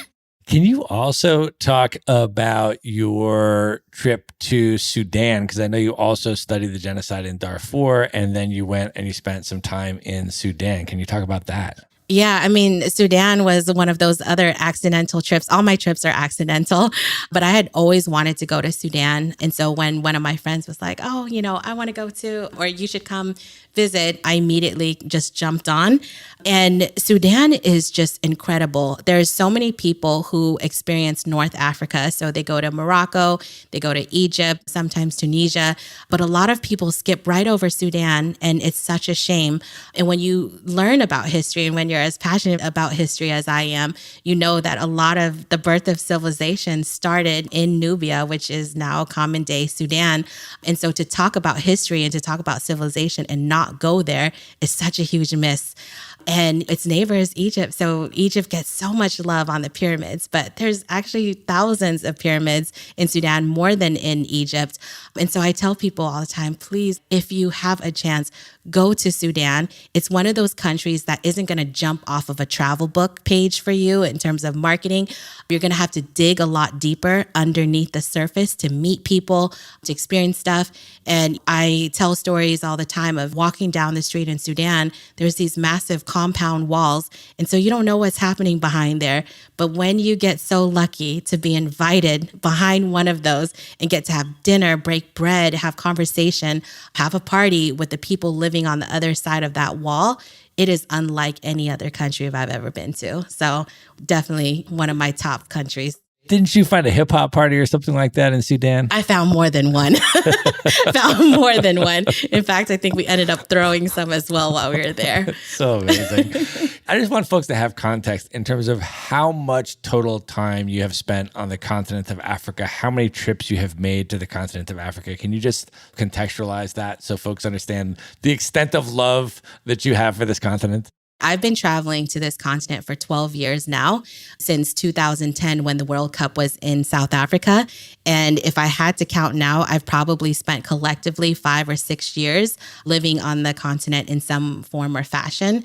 Can you also talk about your trip to Sudan? Because I know you also studied the genocide in Darfur and then you went and you spent some time in Sudan. Can you talk about that? Yeah, I mean, Sudan was one of those other accidental trips. All my trips are accidental, but I had always wanted to go to Sudan. And so when one of my friends was like, oh, I want to go too, or you should come visit, I immediately just jumped on. And Sudan is just incredible. There's so many people who experience North Africa. So they go to Morocco, they go to Egypt, sometimes Tunisia, but a lot of people skip right over Sudan. And it's such a shame. And when you learn about history and when you're as passionate about history as I am, you know that a lot of the birth of civilization started in Nubia, which is now common day Sudan. And so to talk about history and to talk about civilization and not go there is such a huge miss. And its neighbor is Egypt. So Egypt gets so much love on the pyramids, but there's actually thousands of pyramids in Sudan, more than in Egypt. And so I tell people all the time, please, if you have a chance, go to Sudan. It's one of those countries that isn't going to jump off of a travel book page for you in terms of marketing. You're going to have to dig a lot deeper underneath the surface to meet people, to experience stuff. And I tell stories all the time of walking down the street in Sudan. There's these massive compound walls. And so you don't know what's happening behind there. But when you get so lucky to be invited behind one of those and get to have dinner, break bread, have conversation, have a party with the people living on the other side of that wall, it is unlike any other country I've ever been to. So definitely one of my top countries. Didn't you find a hip hop party or something like that in Sudan? I found more than one. Found more than one. In fact, I think we ended up throwing some as well while we were there. So amazing. I just want folks to have context in terms of how much total time you have spent on the continent of Africa, how many trips you have made to the continent of Africa. Can you just contextualize that so folks understand the extent of love that you have for this continent? I've been traveling to this continent for 12 years now, since 2010 when the World Cup was in South Africa. And if I had to count now, I've probably spent collectively 5 or 6 years living on the continent in some form or fashion.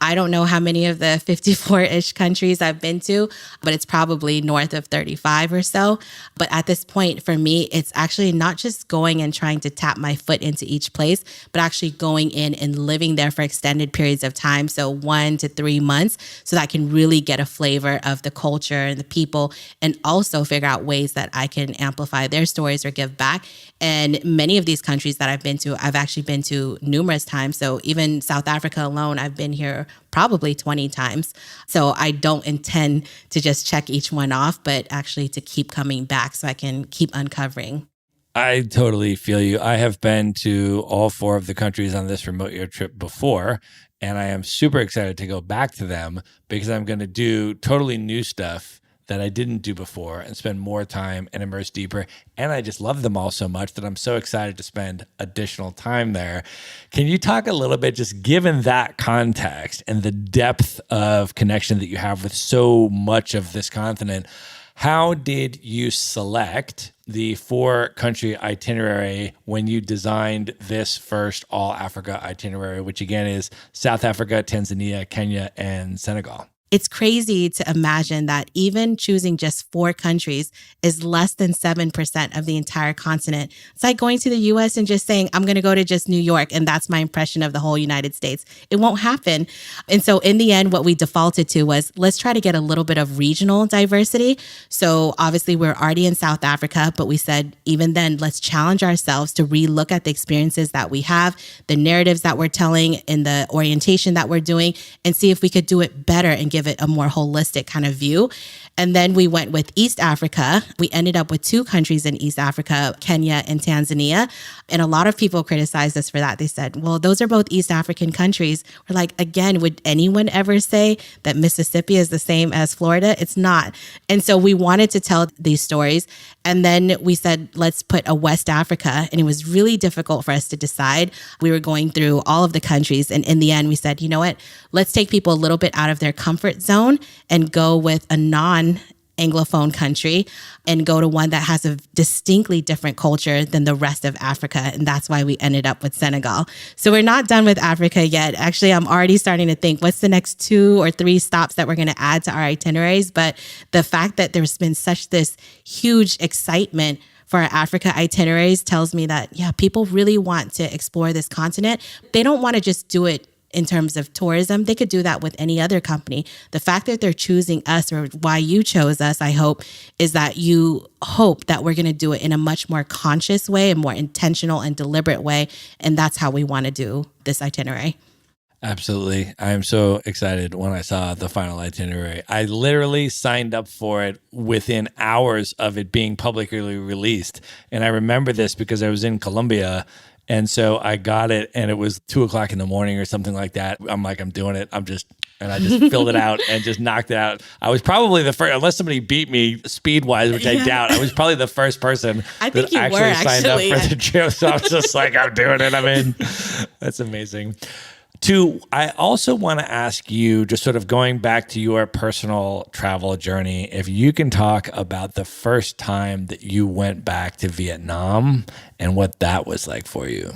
I don't know how many of the 54-ish countries I've been to, but it's probably north of 35 or so. But at this point, for me, it's actually not just going and trying to tap my foot into each place, but actually going in and living there for extended periods of time. So 1 to 3 months, so that I can really get a flavor of the culture and the people, and also figure out ways that I can amplify their stories or give back. And many of these countries that I've been to, I've actually been to numerous times. So even South Africa alone, I've been here probably 20 times. So I don't intend to just check each one off, but actually to keep coming back so I can keep uncovering. I totally feel you. I have been to all 4 of the countries on this remote year trip before, and I am super excited to go back to them because I'm going to do totally new stuff that I didn't do before and spend more time and immerse deeper. And I just love them all so much that I'm so excited to spend additional time there. Can you talk a little bit, just given that context and the depth of connection that you have with so much of this continent, how did you select the 4-country itinerary when you designed this first all Africa itinerary, which again is South Africa, Tanzania, Kenya, and Senegal? It's crazy to imagine that even choosing just 4 countries is less than 7% of the entire continent. It's like going to the US and just saying, I'm going to go to just New York, and that's my impression of the whole United States. It won't happen. And so in the end, what we defaulted to was, let's try to get a little bit of regional diversity. So obviously we're already in South Africa, but we said, even then, let's challenge ourselves to relook at the experiences that we have, the narratives that we're telling, and the orientation that we're doing, and see if we could do it better and give it a more holistic kind of view. And then we went with East Africa. We ended up with 2 countries in East Africa, Kenya and Tanzania. And a lot of people criticized us for that. They said, well, those are both East African countries. We're like, again, would anyone ever say that Mississippi is the same as Florida? It's not. And so we wanted to tell these stories. And then we said, let's put a West Africa. And it was really difficult for us to decide. We were going through all of the countries. And in the end, we said, you know what? Let's take people a little bit out of their comfort zone and go with a non-Anglophone country and go to one that has a distinctly different culture than the rest of Africa. And that's why we ended up with Senegal. So we're not done with Africa yet. Actually, I'm already starting to think, what's the next 2 or 3 stops that we're going to add to our itineraries? But the fact that there's been such this huge excitement for our Africa itineraries tells me that, yeah, people really want to explore this continent. They don't want to just do it in terms of tourism. They could do that with any other company. The fact that they're choosing us, or why you chose us, I hope, is that you hope that we're going to do it in a much more conscious way, a more intentional and deliberate way. And that's how we want to do this itinerary. Absolutely. I am so excited when I saw the final itinerary. I literally signed up for it within hours of it being publicly released. And I remember this because I was in Colombia. And so I got it, and it was 2:00 in the morning or something like that. I'm like, I'm doing it. And I just filled it out and just knocked it out. I was probably the first, unless somebody beat me speed-wise, which I doubt. I was probably the first person that actually signed up for the trip. So I was just like, I'm doing it. I'm in. That's amazing. I also want to ask you, just sort of going back to your personal travel journey, if you can talk about the first time that you went back to Vietnam and what that was like for you.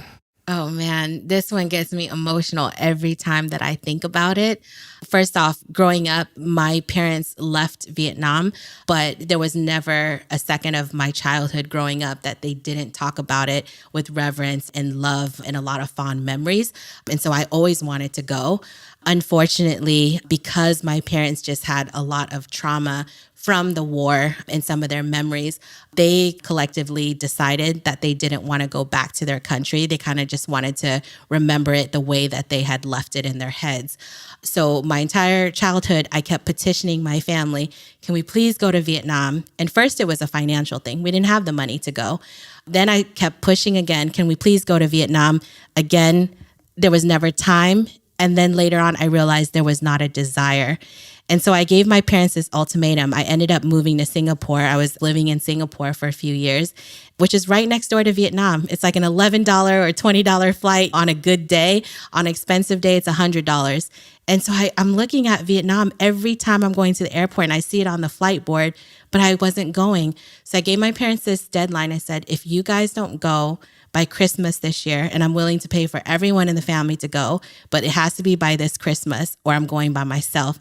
Oh man, this one gets me emotional every time that I think about it. First off, growing up, my parents left Vietnam, but there was never a second of my childhood growing up that they didn't talk about it with reverence and love and a lot of fond memories. And so I always wanted to go. Unfortunately, because my parents just had a lot of trauma from the war and some of their memories, they collectively decided that they didn't want to go back to their country. They kind of just wanted to remember it the way that they had left it in their heads. So my entire childhood, I kept petitioning my family, can we please go to Vietnam? And first it was a financial thing. We didn't have the money to go. Then I kept pushing again, can we please go to Vietnam? Again, there was never time. And then later on, I realized there was not a desire. And so I gave my parents this ultimatum. I ended up moving to Singapore. I was living in Singapore for a few years, which is right next door to Vietnam. It's like an $11 or $20 flight on a good day. On an expensive day, it's $100. And so I'm looking at Vietnam every time I'm going to the airport and I see it on the flight board, but I wasn't going. So I gave my parents this deadline. I said, if you guys don't go by Christmas this year, and I'm willing to pay for everyone in the family to go, but it has to be by this Christmas or I'm going by myself.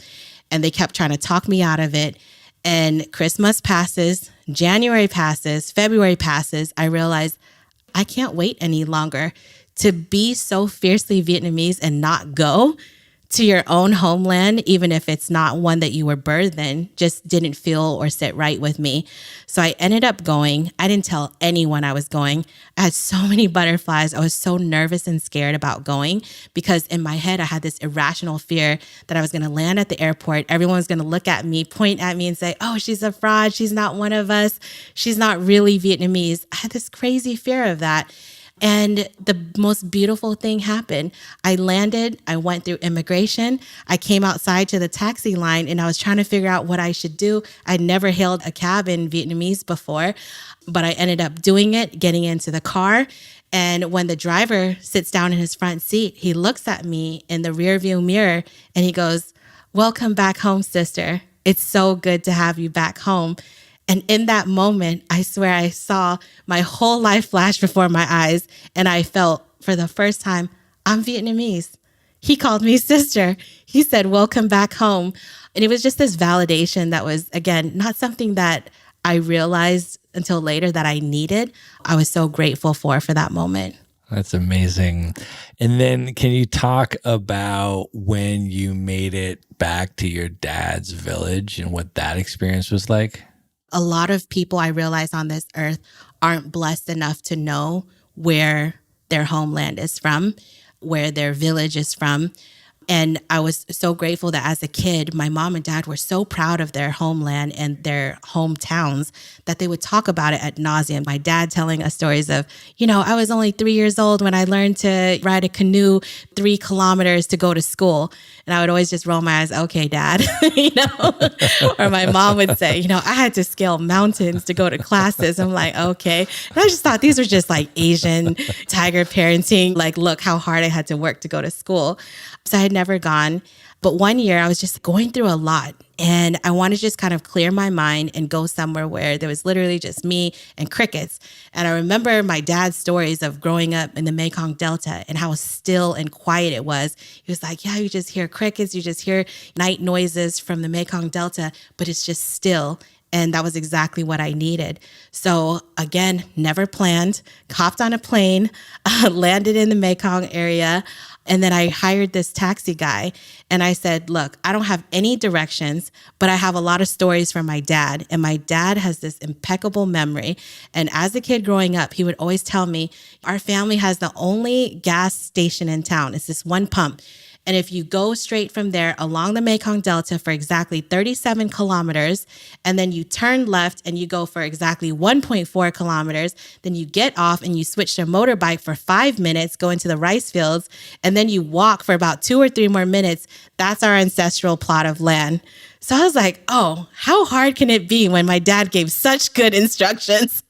And they kept trying to talk me out of it. And Christmas passes, January passes, February passes. I realized I can't wait any longer to be so fiercely Vietnamese and not go to your own homeland, even if it's not one that you were birthed in, just didn't feel or sit right with me. So I ended up going. I didn't tell anyone I was going. I had so many butterflies. I was so nervous and scared about going because in my head, I had this irrational fear that I was going to land at the airport. Everyone was going to look at me, point at me and say, oh, she's a fraud. She's not one of us. She's not really Vietnamese. I had this crazy fear of that. And the most beautiful thing happened. I landed, I went through immigration. I came outside to the taxi line and I was trying to figure out what I should do. I'd never hailed a cab in Vietnamese before, but I ended up doing it, getting into the car. And when the driver sits down in his front seat, he looks at me in the rearview mirror and he goes, welcome back home, sister. It's so good to have you back home. And in that moment, I swear I saw my whole life flash before my eyes. And I felt for the first time, I'm Vietnamese. He called me sister. He said, welcome back home. And it was just this validation that was, again, not something that I realized until later that I needed. I was so grateful for that moment. That's amazing. And then can you talk about when you made it back to your dad's village and what that experience was like? A lot of people I realize on this earth aren't blessed enough to know where their homeland is from, where their village is from. And I was so grateful that as a kid, my mom and dad were so proud of their homeland and their hometowns that they would talk about it ad nauseum. My dad telling us stories of, I was only 3 years old when I learned to ride a canoe 3 kilometers to go to school. And I would always just roll my eyes, okay, dad, or my mom would say, I had to scale mountains to go to classes. I'm like, okay. And I just thought these were just like Asian tiger parenting. Like, look how hard I had to work to go to school. So I had never gone. But one year I was just going through a lot and I wanted to just kind of clear my mind and go somewhere where there was literally just me and crickets. And I remember my dad's stories of growing up in the Mekong Delta and how still and quiet it was. He was like, yeah, you just hear crickets, you just hear night noises from the Mekong Delta, but it's just still. And that was exactly what I needed. So again, never planned, hopped on a plane, landed in the Mekong area. And then I hired this taxi guy and I said, look, I don't have any directions, but I have a lot of stories from my dad. And my dad has this impeccable memory. And as a kid growing up, he would always tell me, our family has the only gas station in town. It's this one pump. And if you go straight from there along the Mekong Delta for exactly 37 kilometers, and then you turn left and you go for exactly 1.4 kilometers, then you get off and you switch to a motorbike for 5 minutes, go into the rice fields, and then you walk for about 2 or 3 more minutes. That's our ancestral plot of land. So I was like, oh, how hard can it be when my dad gave such good instructions?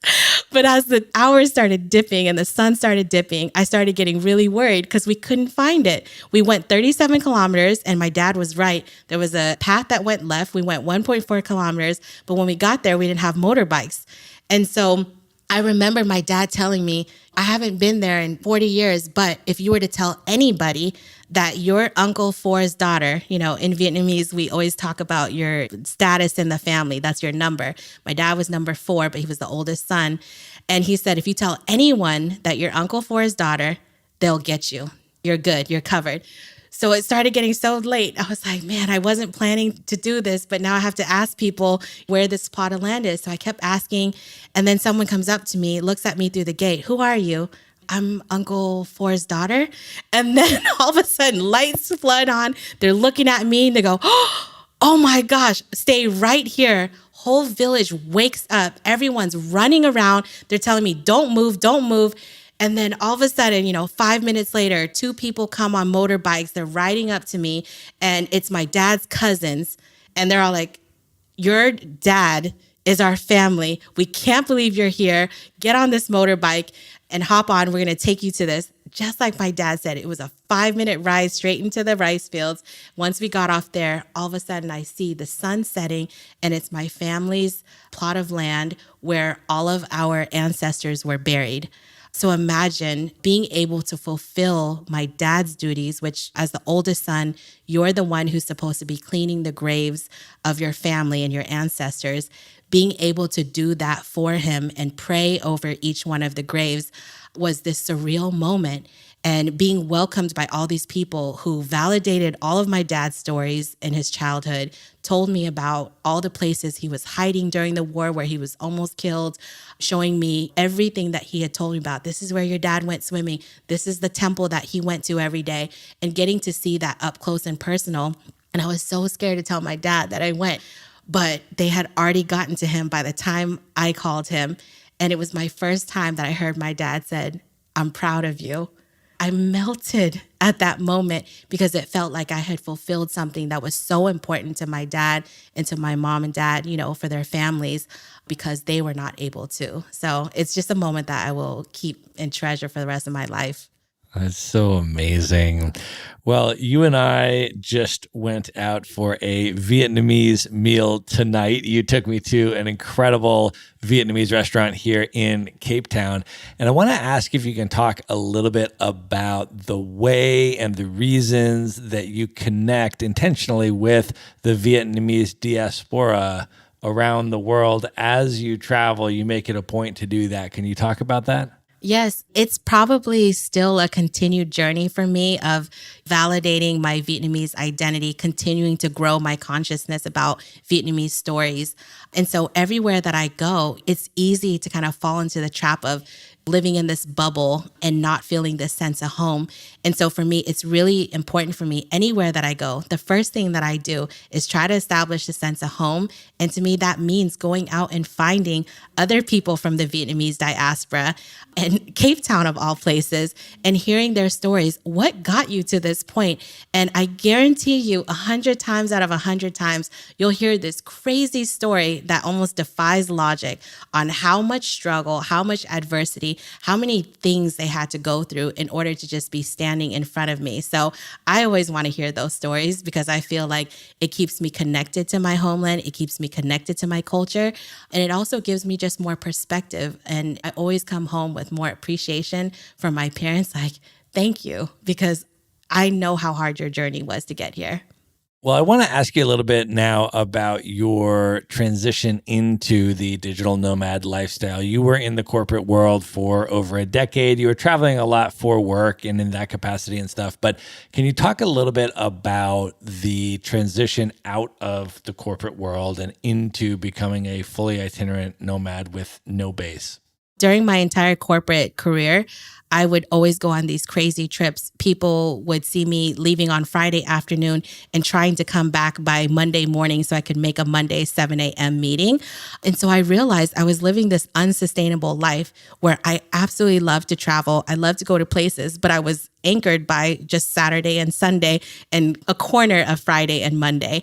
But as the hours started dipping and the sun started dipping, I started getting really worried because we couldn't find it. We went 37 kilometers and my dad was right. There was a path that went left. We went 1.4 kilometers, but when we got there, we didn't have motorbikes. And so I remember my dad telling me, I haven't been there in 40 years, but if you were to tell anybody that your Uncle Four's daughter, in Vietnamese, we always talk about your status in the family. That's your number. My dad was number 4, but he was the oldest son. And he said, if you tell anyone that you're Uncle Four's daughter, they'll get you. You're good. You're covered. So it started getting so late. I was like, man, I wasn't planning to do this, but now I have to ask people where this plot of land is. So I kept asking. And then someone comes up to me, looks at me through the gate. Who are you? I'm Uncle Four's daughter. And then all of a sudden, lights flood on. They're looking at me and they go, oh my gosh, stay right here. Whole village wakes up. Everyone's running around. They're telling me, don't move, don't move. And then all of a sudden, 5 minutes later, 2 people come on motorbikes. They're riding up to me, and it's my dad's cousins. And they're all like, your dad is our family. We can't believe you're here. Get on this motorbike and hop on. We're going to take you to this. Just like my dad said, it was a 5-minute ride straight into the rice fields. Once we got off there, all of a sudden I see the sun setting, and it's my family's plot of land where all of our ancestors were buried. So imagine being able to fulfill my dad's duties, which as the oldest son, you're the one who's supposed to be cleaning the graves of your family and your ancestors. Being able to do that for him and pray over each one of the graves was this surreal moment. And being welcomed by all these people who validated all of my dad's stories in his childhood, told me about all the places he was hiding during the war where he was almost killed, showing me everything that he had told me about. This is where your dad went swimming. This is the temple that he went to every day, and getting to see that up close and personal. And I was so scared to tell my dad that I went, but they had already gotten to him by the time I called him. And it was my first time that I heard my dad said, I'm proud of you. I melted at that moment because it felt like I had fulfilled something that was so important to my dad and to my mom and dad, for their families, because they were not able to. So it's just a moment that I will keep and treasure for the rest of my life. That's so amazing. Well, you and I just went out for a Vietnamese meal tonight. You took me to an incredible Vietnamese restaurant here in Cape Town. And I want to ask if you can talk a little bit about the way and the reasons that you connect intentionally with the Vietnamese diaspora around the world. As you travel, you make it a point to do that. Can you talk about that? Yes, it's probably still a continued journey for me of validating my Vietnamese identity, continuing to grow my consciousness about Vietnamese stories. And so everywhere that I go, it's easy to kind of fall into the trap of living in this bubble and not feeling this sense of home. And so for me, it's really important for me anywhere that I go. The first thing that I do is try to establish a sense of home. And to me, that means going out and finding other people from the Vietnamese diaspora and Cape Town of all places and hearing their stories. What got you to this point? And I guarantee you 100 times out of 100 times, you'll hear this crazy story that almost defies logic on how much struggle, how much adversity, how many things they had to go through in order to just be standing in front of me. So I always want to hear those stories because I feel like it keeps me connected to my homeland. It keeps me connected to my culture. And it also gives me just more perspective. And I always come home with more appreciation from my parents. Like, thank you, because I know how hard your journey was to get here. Well, I want to ask you a little bit now about your transition into the digital nomad lifestyle. You were in the corporate world for over a decade. You were traveling a lot for work and in that capacity and stuff. But can you talk a little bit about the transition out of the corporate world and into becoming a fully itinerant nomad with no base? During my entire corporate career, I would always go on these crazy trips. People would see me leaving on Friday afternoon and trying to come back by Monday morning so I could make a Monday 7 a.m. meeting. And so I realized I was living this unsustainable life where I absolutely love to travel. I love to go to places, but I was anchored by just Saturday and Sunday and a corner of Friday and Monday.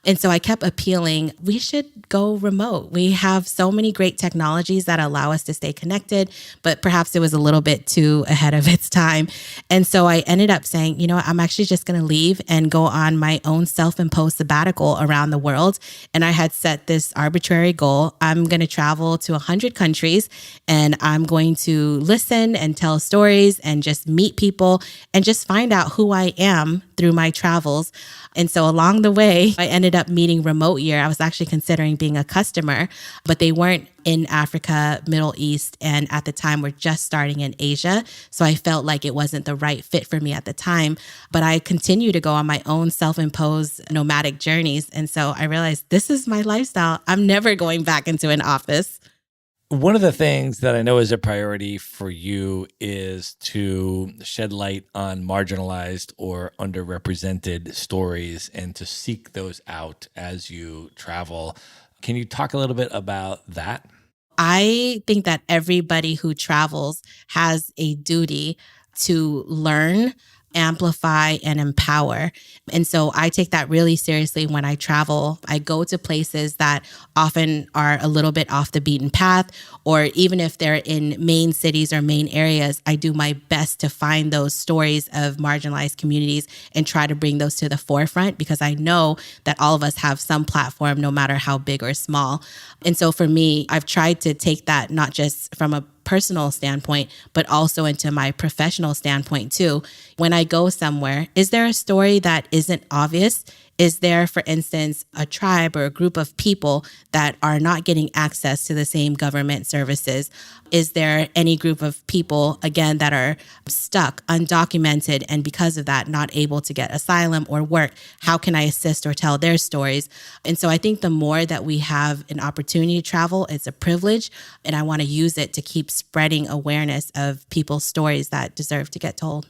And so I kept appealing, we should go remote. We have so many great technologies that allow us to stay connected, but perhaps it was a little bit too too ahead of its time. And so I ended up saying, you know what, I'm actually just going to leave and go on my own self-imposed sabbatical around the world. And I had set this arbitrary goal. I'm going to travel to 100 countries and I'm going to listen and tell stories and just meet people and just find out who I am through my travels. And so along the way, I ended up meeting Remote Year. I was actually considering being a customer, but they weren't in Africa, Middle East, and at the time were just starting in Asia. So I felt like it wasn't the right fit for me at the time. But I continued to go on my own self-imposed nomadic journeys. And so I realized this is my lifestyle. I'm never going back into an office. One of the things that I know is a priority for you is to shed light on marginalized or underrepresented stories and to seek those out as you travel. Can you talk a little bit about that? I think that everybody who travels has a duty to learn, amplify, and empower. And so I take that really seriously when I travel. I go to places that often are a little bit off the beaten path, or even if they're in main cities or main areas, I do my best to find those stories of marginalized communities and try to bring those to the forefront because I know that all of us have some platform, no matter how big or small. And so for me, I've tried to take that not just from a personal standpoint, but also into my professional standpoint too. When I go somewhere, is there a story that isn't obvious? Is there, for instance, a tribe or a group of people that are not getting access to the same government services? Is there any group of people, again, that are stuck, undocumented, and because of that, not able to get asylum or work? How can I assist or tell their stories? And so I think the more that we have an opportunity to travel, it's a privilege, and I want to use it to keep spreading awareness of people's stories that deserve to get told.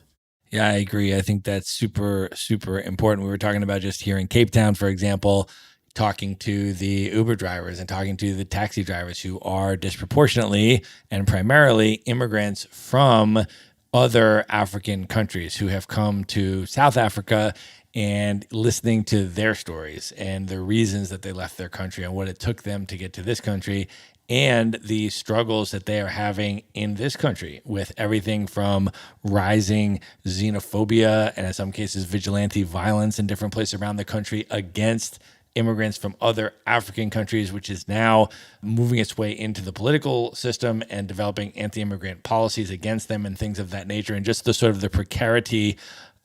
Yeah, I agree. I think that's super, super important. We were talking about just here in Cape Town, for example, talking to the Uber drivers and talking to the taxi drivers who are disproportionately and primarily immigrants from other African countries who have come to South Africa, and listening to their stories and the reasons that they left their country and what it took them to get to this country and the struggles that they are having in this country with everything from rising xenophobia and in some cases vigilante violence in different places around the country against immigrants from other African countries, which is now moving its way into the political system and developing anti-immigrant policies against them and things of that nature, and just the sort of the precarity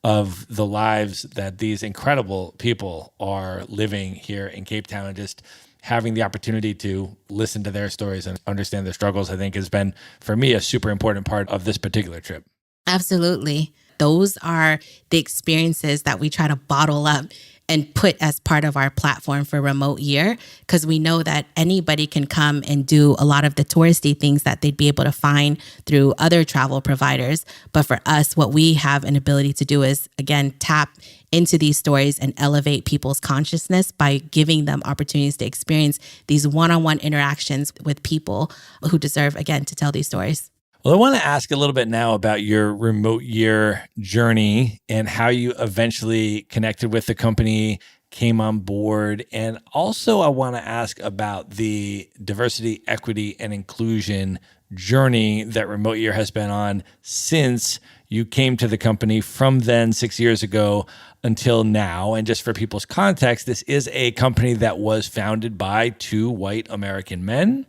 of the lives that these incredible people are living here in Cape Town, and just having the opportunity to listen to their stories and understand their struggles, I think has been, for me, a super important part of this particular trip. Absolutely. Those are the experiences that we try to bottle up and put as part of our platform for Remote Year, because we know that anybody can come and do a lot of the touristy things that they'd be able to find through other travel providers. But for us, what we have an ability to do is, again, tap into these stories and elevate people's consciousness by giving them opportunities to experience these one-on-one interactions with people who deserve, again, to tell these stories. Well, I want to ask a little bit now about your Remote Year journey and how you eventually connected with the company, came on board. And also I want to ask about the diversity, equity, and inclusion journey that Remote Year has been on since you came to the company from then 6 years ago until now. And just for people's context, this is a company that was founded by two white American men.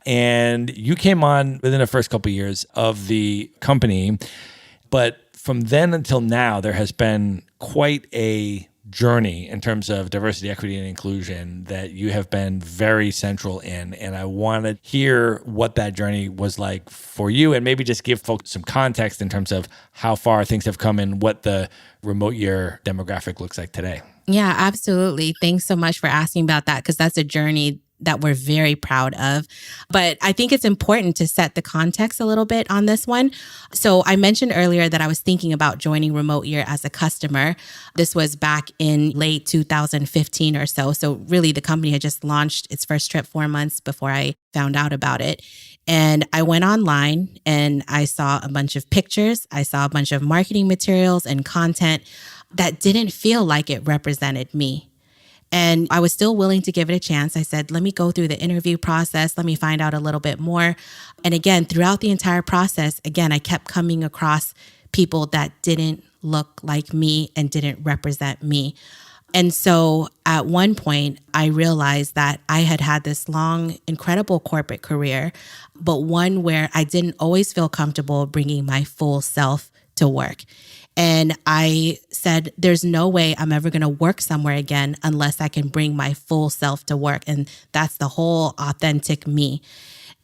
And you came on within the first couple of years of the company. But from then until now, there has been quite a journey in terms of diversity, equity, and inclusion that you have been very central in. And I want to hear what that journey was like for you, and maybe just give folks some context in terms of how far things have come and what the Remote Year demographic looks like today. Yeah, absolutely. Thanks so much for asking about that, because that's a journey that we're very proud of. But I think it's important to set the context a little bit on this one. So I mentioned earlier that I was thinking about joining Remote Year as a customer. This was back in late 2015 or so. So really the company had just launched its first trip 4 months before I found out about it. And I went online and I saw a bunch of pictures. I saw a bunch of marketing materials and content that didn't feel like it represented me. And I was still willing to give it a chance. I said, let me go through the interview process. Let me find out a little bit more. And again, throughout the entire process, again, I kept coming across people that didn't look like me and didn't represent me. And so at one point, I realized that I had this long, incredible corporate career, but one where I didn't always feel comfortable bringing my full self to work. And I said, there's no way I'm ever going to work somewhere again unless I can bring my full self to work. And that's the whole authentic me.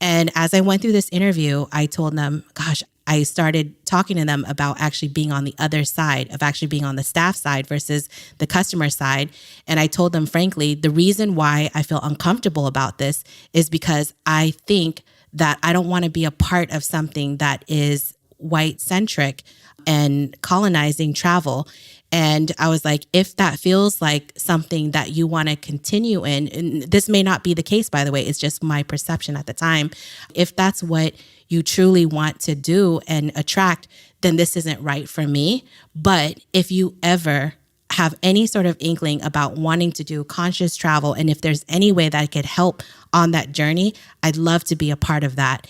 And as I went through this interview, I told them, gosh, I started talking to them about actually being on the other side, of actually being on the staff side versus the customer side. And I told them, frankly, the reason why I feel uncomfortable about this is because I think that I don't want to be a part of something that is white centric and colonizing travel. And I was like, if that feels like something that you want to continue in, and this may not be the case, by the way, it's just my perception at the time. If that's what you truly want to do and attract, then this isn't right for me. But if you ever have any sort of inkling about wanting to do conscious travel, and if there's any way that I could help on that journey, I'd love to be a part of that.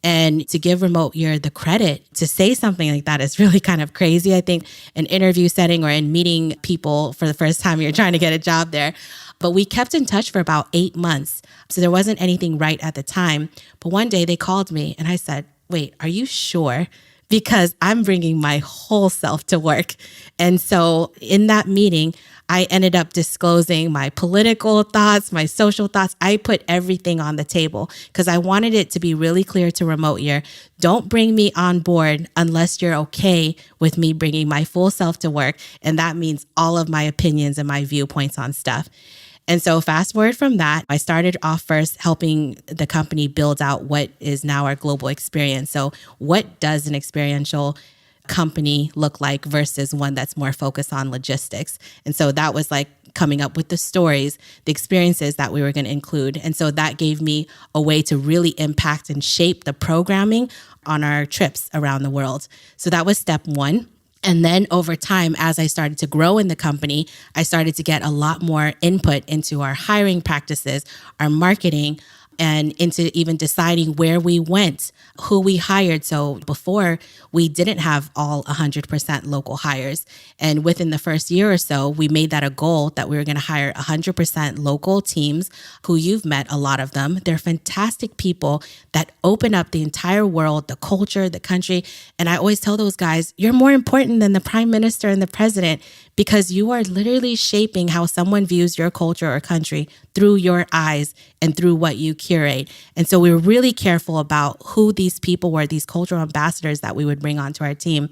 And to give Remote Year the credit to say something like that is really kind of crazy. I think an interview setting or in meeting people for the first time, you're trying to get a job there. But we kept in touch for about 8 months. So there wasn't anything right at the time. But one day they called me and I said, wait, are you sure? Because I'm bringing my whole self to work. And so in that meeting, I ended up disclosing my political thoughts, my social thoughts. I put everything on the table because I wanted it to be really clear to Remote Year. Don't bring me on board unless you're okay with me bringing my full self to work. And that means all of my opinions and my viewpoints on stuff. And so fast forward from that, I started off first helping the company build out what is now our global experience. So what does an experiential company look like versus one that's more focused on logistics? And so that was like coming up with the stories, the experiences that we were going to include. And so that gave me a way to really impact and shape the programming on our trips around the world. So that was step one. And then over time, as I started to grow in the company, I started to get a lot more input into our hiring practices, our marketing, and into even deciding where we went, who we hired. So before, we didn't have all 100% local hires. And within the first year or so, we made that a goal that we were going to hire 100% local teams who you've met a lot of them. They're fantastic people that open up the entire world, the culture, the country. And I always tell those guys, you're more important than the prime minister and the president because you are literally shaping how someone views your culture or country through your eyes and through what you curate. And so we were really careful about who these people were, these cultural ambassadors that we would bring onto our team.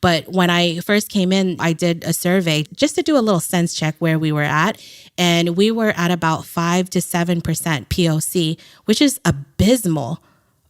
But when I first came in, I did a survey just to do a little sense check where we were at. And we were at about 5 to 7% POC, which is abysmal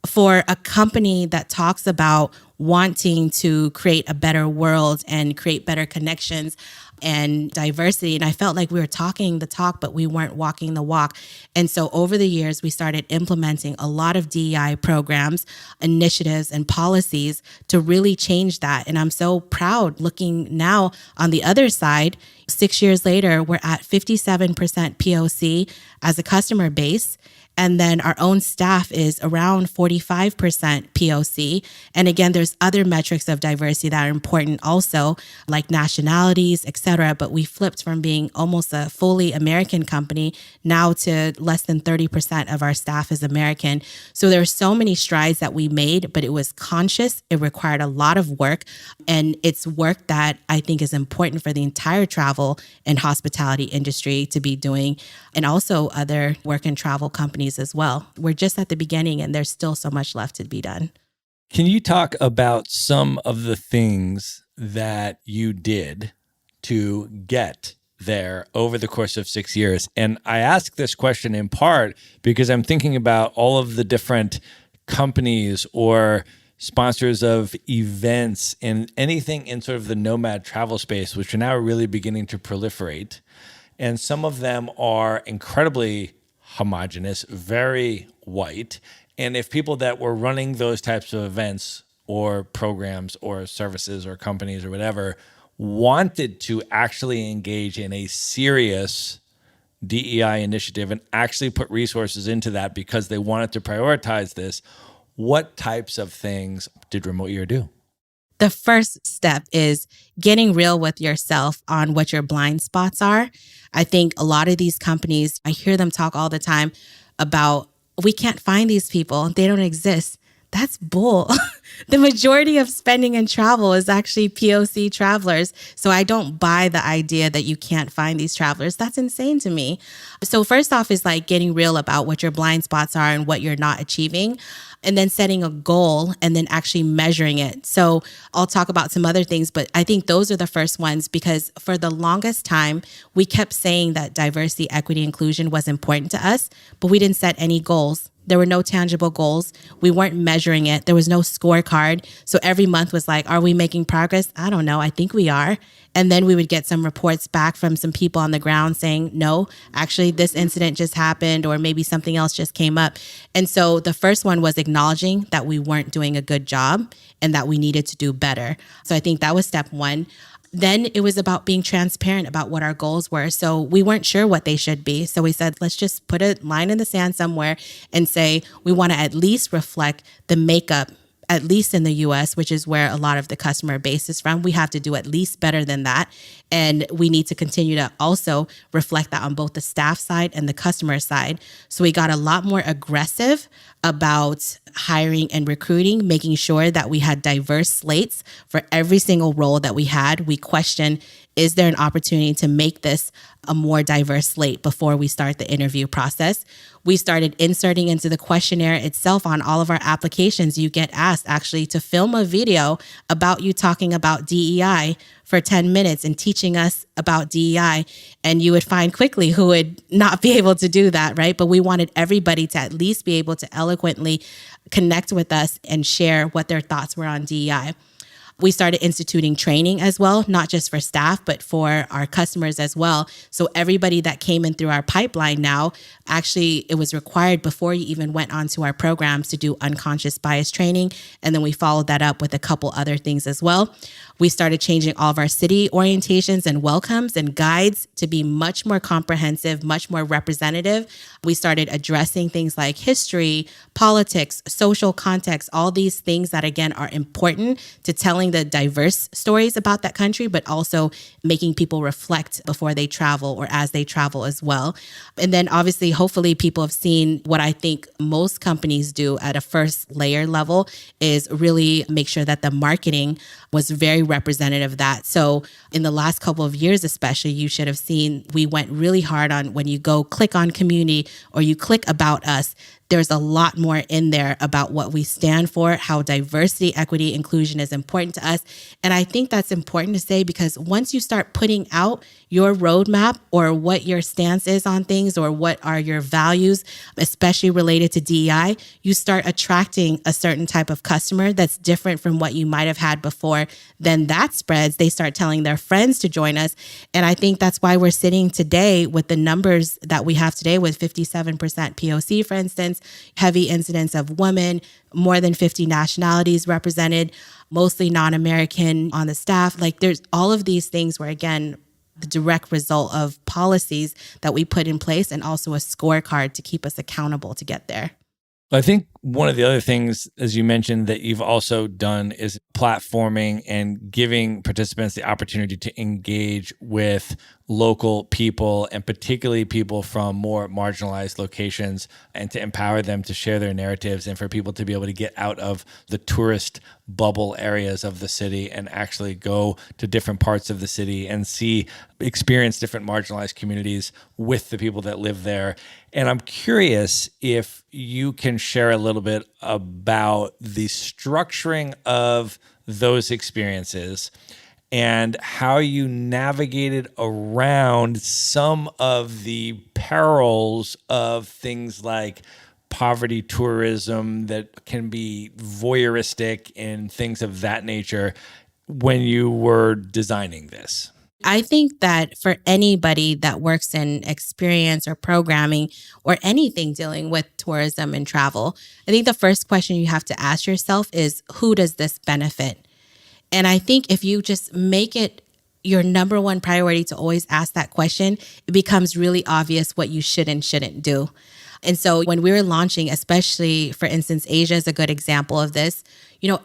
for a company that talks about wanting to create a better world and create better connections and diversity. And I felt like we were talking the talk, but we weren't walking the walk. And so over the years, we started implementing a lot of DEI programs, initiatives, and policies to really change that. And I'm so proud looking now on the other side, 6 years later, we're at 57% POC as a customer base. And then our own staff is around 45% POC. And again, there's other metrics of diversity that are important also, like nationalities, et cetera. But we flipped from being almost a fully American company now to less than 30% of our staff is American. So there are so many strides that we made, but it was conscious. It required a lot of work. And it's work that I think is important for the entire travel and hospitality industry to be doing, and also other work and travel companies as well. We're just at the beginning and there's still so much left to be done. Can you talk about some of the things that you did to get there over the course of 6 years? And I ask this question in part because I'm thinking about all of the different companies or sponsors of events and anything in sort of the nomad travel space, which are now really beginning to proliferate. And some of them are incredibly homogenous, very white. And if people that were running those types of events or programs or services or companies or whatever wanted to actually engage in a serious DEI initiative and actually put resources into that because they wanted to prioritize this, what types of things did Remote Year do? The first step is getting real with yourself on what your blind spots are. I think a lot of these companies, I hear them talk all the time about, we can't find these people, they don't exist. That's bull. The majority of spending and travel is actually POC travelers. So I don't buy the idea that you can't find these travelers. That's insane to me. So first off is like getting real about what your blind spots are and what you're not achieving, and then setting a goal and then actually measuring it. So I'll talk about some other things, but I think those are the first ones because for the longest time, we kept saying that diversity, equity, inclusion was important to us, but we didn't set any goals. There were no tangible goals. We weren't measuring it. There was no scorecard. So every month was like, are we making progress? I don't know. I think we are. And then we would get some reports back from some people on the ground saying, no, actually, this incident just happened, or maybe something else just came up. And so the first one was acknowledging that we weren't doing a good job and that we needed to do better. So I think that was step one. Then it was about being transparent about what our goals were. So we weren't sure what they should be. So we said, let's just put a line in the sand somewhere and say, we want to at least reflect the makeup, at least in the US, which is where a lot of the customer base is from. We have to do at least better than that. And we need to continue to also reflect that on both the staff side and the customer side. So we got a lot more aggressive about hiring and recruiting, making sure that we had diverse slates for every single role that we had. We questioned, is there an opportunity to make this a more diverse slate before we start the interview process? We started inserting into the questionnaire itself on all of our applications. You get asked actually to film a video about you talking about DEI for 10 minutes and teaching us about DEI. And you would find quickly who would not be able to do that, right? But we wanted everybody to at least be able to eloquently connect with us and share what their thoughts were on DEI. We started instituting training as well, not just for staff, but for our customers as well. So everybody that came in through our pipeline now, actually, it was required before you even went onto our programs to do unconscious bias training. And then we followed that up with a couple other things as well. We started changing all of our city orientations and welcomes and guides to be much more comprehensive, much more representative. We started addressing things like history, politics, social context, all these things that, again, are important to telling the diverse stories about that country, but also making people reflect before they travel or as they travel as well. And then obviously, hopefully people have seen what I think most companies do at a first layer level is really make sure that the marketing was very representative of that. So in the last couple of years, especially, you should have seen we went really hard on when you go click on community or you click about us, there's a lot more in there about what we stand for, how diversity, equity, inclusion is important to us. And I think that's important to say because once you start putting out your roadmap or what your stance is on things or what are your values, especially related to DEI, you start attracting a certain type of customer that's different from what you might have had before. Then that spreads. They start telling their friends to join us. And I think that's why we're sitting today with the numbers that we have today with 57% POC, for instance, heavy incidence of women, more than 50 nationalities represented, mostly non-American on the staff. Like there's all of these things where, again, the direct result of policies that we put in place and also a scorecard to keep us accountable to get there. I think one of the other things, as you mentioned, that you've also done is platforming and giving participants the opportunity to engage with local people and particularly people from more marginalized locations and to empower them to share their narratives and for people to be able to get out of the tourist bubble areas of the city and actually go to different parts of the city and experience different marginalized communities with the people that live there. And I'm curious if you can share a little bit about the structuring of those experiences and how you navigated around some of the perils of things like poverty tourism that can be voyeuristic and things of that nature when you were designing this. I think that for anybody that works in experience or programming or anything dealing with tourism and travel, I think the first question you have to ask yourself is, who does this benefit? And I think if you just make it your number one priority to always ask that question, it becomes really obvious what you should and shouldn't do. And so when we were launching, especially for instance, Asia is a good example of this,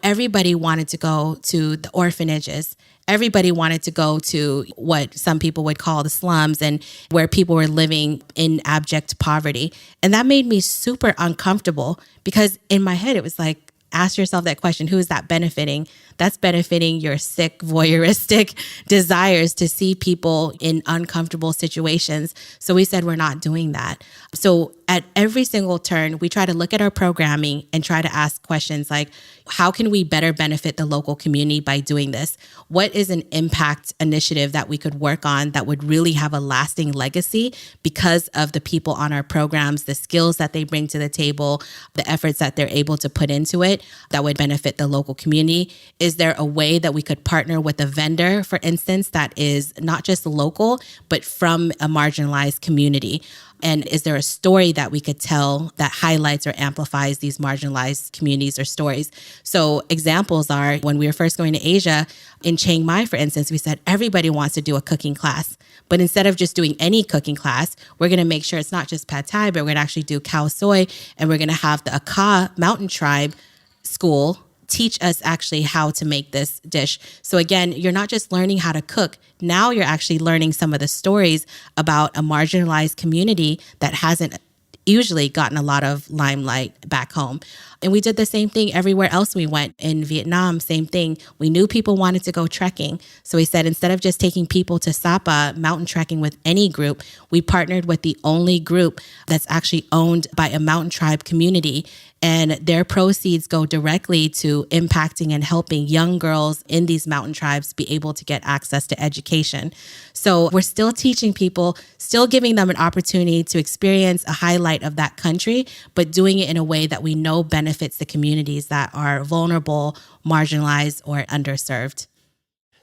everybody wanted to go to the orphanages. Everybody wanted to go to what some people would call the slums and where people were living in abject poverty. And that made me super uncomfortable because in my head, it was like, ask yourself that question, who is that benefiting? That's benefiting your sick, voyeuristic desires to see people in uncomfortable situations. So we said, we're not doing that. So at every single turn, we try to look at our programming and try to ask questions like, how can we better benefit the local community by doing this? What is an impact initiative that we could work on that would really have a lasting legacy because of the people on our programs, the skills that they bring to the table, the efforts that they're able to put into it that would benefit the local community? Is there a way that we could partner with a vendor, for instance, that is not just local, but from a marginalized community? And is there a story that we could tell that highlights or amplifies these marginalized communities or stories? So examples are when we were first going to Asia, in Chiang Mai, for instance, we said everybody wants to do a cooking class. But instead of just doing any cooking class, we're going to make sure it's not just pad thai, but we're going to actually do khao soi, and we're going to have the Akha mountain tribe school teach us actually how to make this dish. So again, you're not just learning how to cook. Now you're actually learning some of the stories about a marginalized community that hasn't usually gotten a lot of limelight back home. And we did the same thing everywhere else we went. In Vietnam, same thing. We knew people wanted to go trekking. So we said, instead of just taking people to Sapa mountain trekking with any group, we partnered with the only group that's actually owned by a mountain tribe community. And their proceeds go directly to impacting and helping young girls in these mountain tribes be able to get access to education. So we're still teaching people, still giving them an opportunity to experience a highlight of that country, but doing it in a way that we know benefits the communities that are vulnerable, marginalized, or underserved.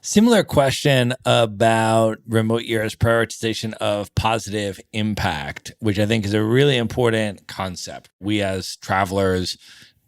Similar question about Remote Year's prioritization of positive impact, which I think is a really important concept. We as travelers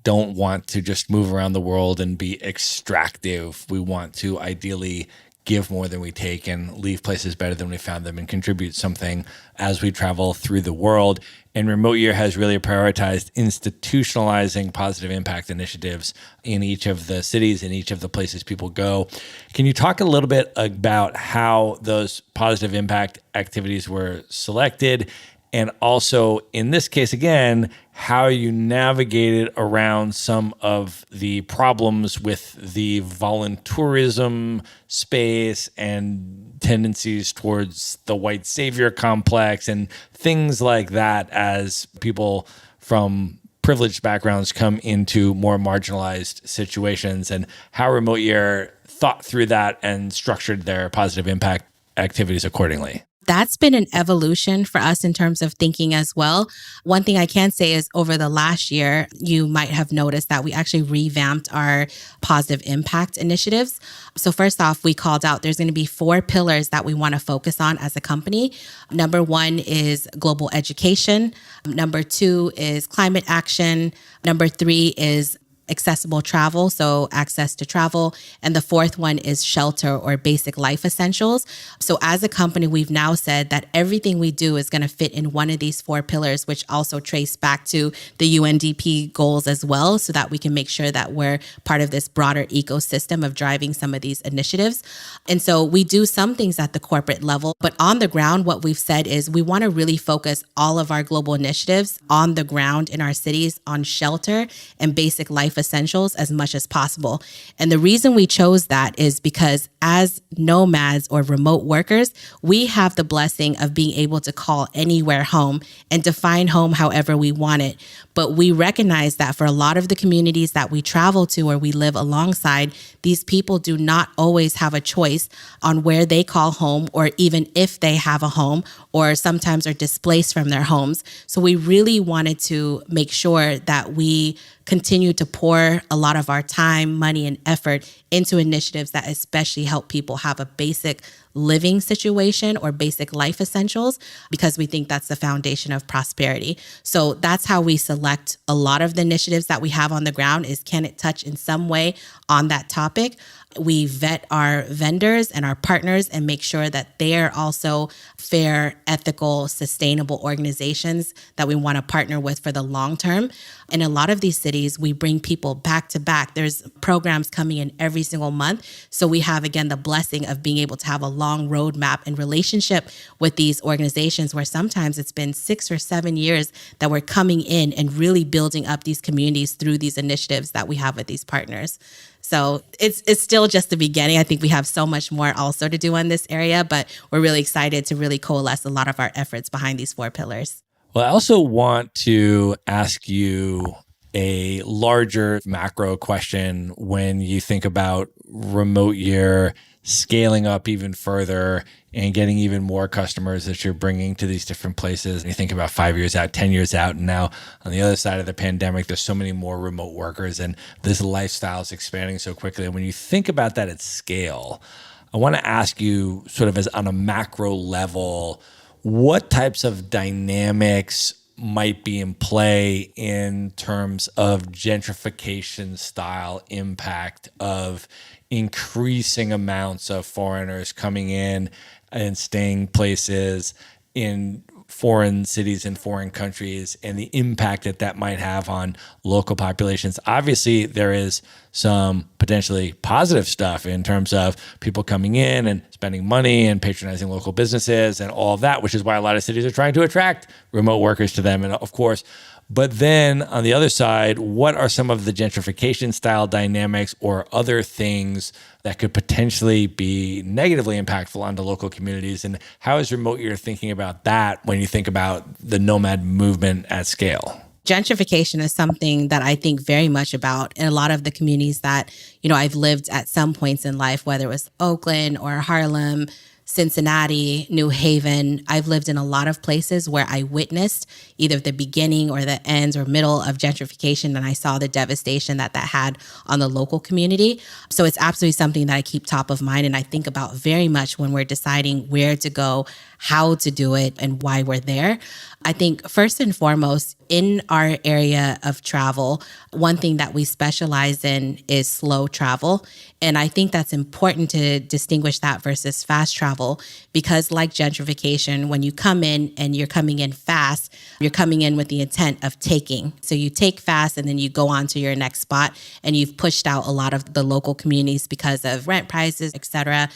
don't want to just move around the world and be extractive. We want to ideally give more than we take and leave places better than we found them and contribute something as we travel through the world. And Remote Year has really prioritized institutionalizing positive impact initiatives in each of the cities, in each of the places people go. Can you talk a little bit about how those positive impact activities were selected? And also, in this case, again, how you navigated around some of the problems with the voluntourism space and tendencies towards the white savior complex and things like that as people from privileged backgrounds come into more marginalized situations, and how Remote Year thought through that and structured their positive impact activities accordingly. That's been an evolution for us in terms of thinking as well. One thing I can say is over the last year, you might have noticed that we actually revamped our positive impact initiatives. So first off, we called out there's going to be 4 pillars that we want to focus on as a company. Number 1 is global education. Number 2 is climate action. Number 3 is accessible travel, so access to travel. And the 4th one is shelter or basic life essentials. So as a company, we've now said that everything we do is going to fit in one of these 4 pillars, which also trace back to the UNDP goals as well, so that we can make sure that we're part of this broader ecosystem of driving some of these initiatives. And so we do some things at the corporate level, but on the ground, what we've said is we want to really focus all of our global initiatives on the ground in our cities on shelter and basic life essentials as much as possible. And the reason we chose that is because as nomads or remote workers, we have the blessing of being able to call anywhere home and define home however we want it. But we recognize that for a lot of the communities that we travel to or we live alongside, these people do not always have a choice on where they call home, or even if they have a home, or sometimes are displaced from their homes. So we really wanted to make sure that we continue to pour a lot of our time, money, and effort into initiatives that especially help people have a basic living situation or basic life essentials, because we think that's the foundation of prosperity. So that's how we select a lot of the initiatives that we have on the ground is, can it touch in some way on that topic? We vet our vendors and our partners and make sure that they are also fair, ethical, sustainable organizations that we want to partner with for the long term. In a lot of these cities, we bring people back to back. There's programs coming in every single month. So we have, again, the blessing of being able to have a long roadmap and relationship with these organizations where sometimes it's been 6 or 7 years that we're coming in and really building up these communities through these initiatives that we have with these partners. So it's still just the beginning. I think we have so much more also to do in this area, but we're really excited to really coalesce a lot of our efforts behind these 4 pillars. Well, I also want to ask you a larger macro question when you think about remote year scaling up even further and getting even more customers that you're bringing to these different places. And you think about 5 years out, 10 years out, and now on the other side of the pandemic, there's so many more remote workers and this lifestyle is expanding so quickly. And when you think about that at scale, I want to ask you sort of as on a macro level, what types of dynamics might be in play in terms of gentrification style impact of increasing amounts of foreigners coming in and staying places in foreign cities and foreign countries and the impact that that might have on local populations. Obviously, there is some potentially positive stuff in terms of people coming in and spending money and patronizing local businesses and all of that, which is why a lot of cities are trying to attract remote workers to them. And of course, but then on the other side, what are some of the gentrification style dynamics or other things that could potentially be negatively impactful onto local communities? And how is Remote Year thinking about that when you think about the nomad movement at scale? Gentrification is something that I think very much about in a lot of the communities that, I've lived at some points in life, whether it was Oakland or Harlem, Cincinnati, New Haven. I've lived in a lot of places where I witnessed either the beginning or the ends or middle of gentrification, and I saw the devastation that had on the local community. So it's absolutely something that I keep top of mind and I think about very much when we're deciding where to go, how to do it, and why we're there. I think first and foremost, in our area of travel, one thing that we specialize in is slow travel. And I think that's important to distinguish that versus fast travel, because like gentrification, when you come in and you're coming in fast, you're coming in with the intent of taking. So you take fast and then you go on to your next spot and you've pushed out a lot of the local communities because of rent prices, et cetera.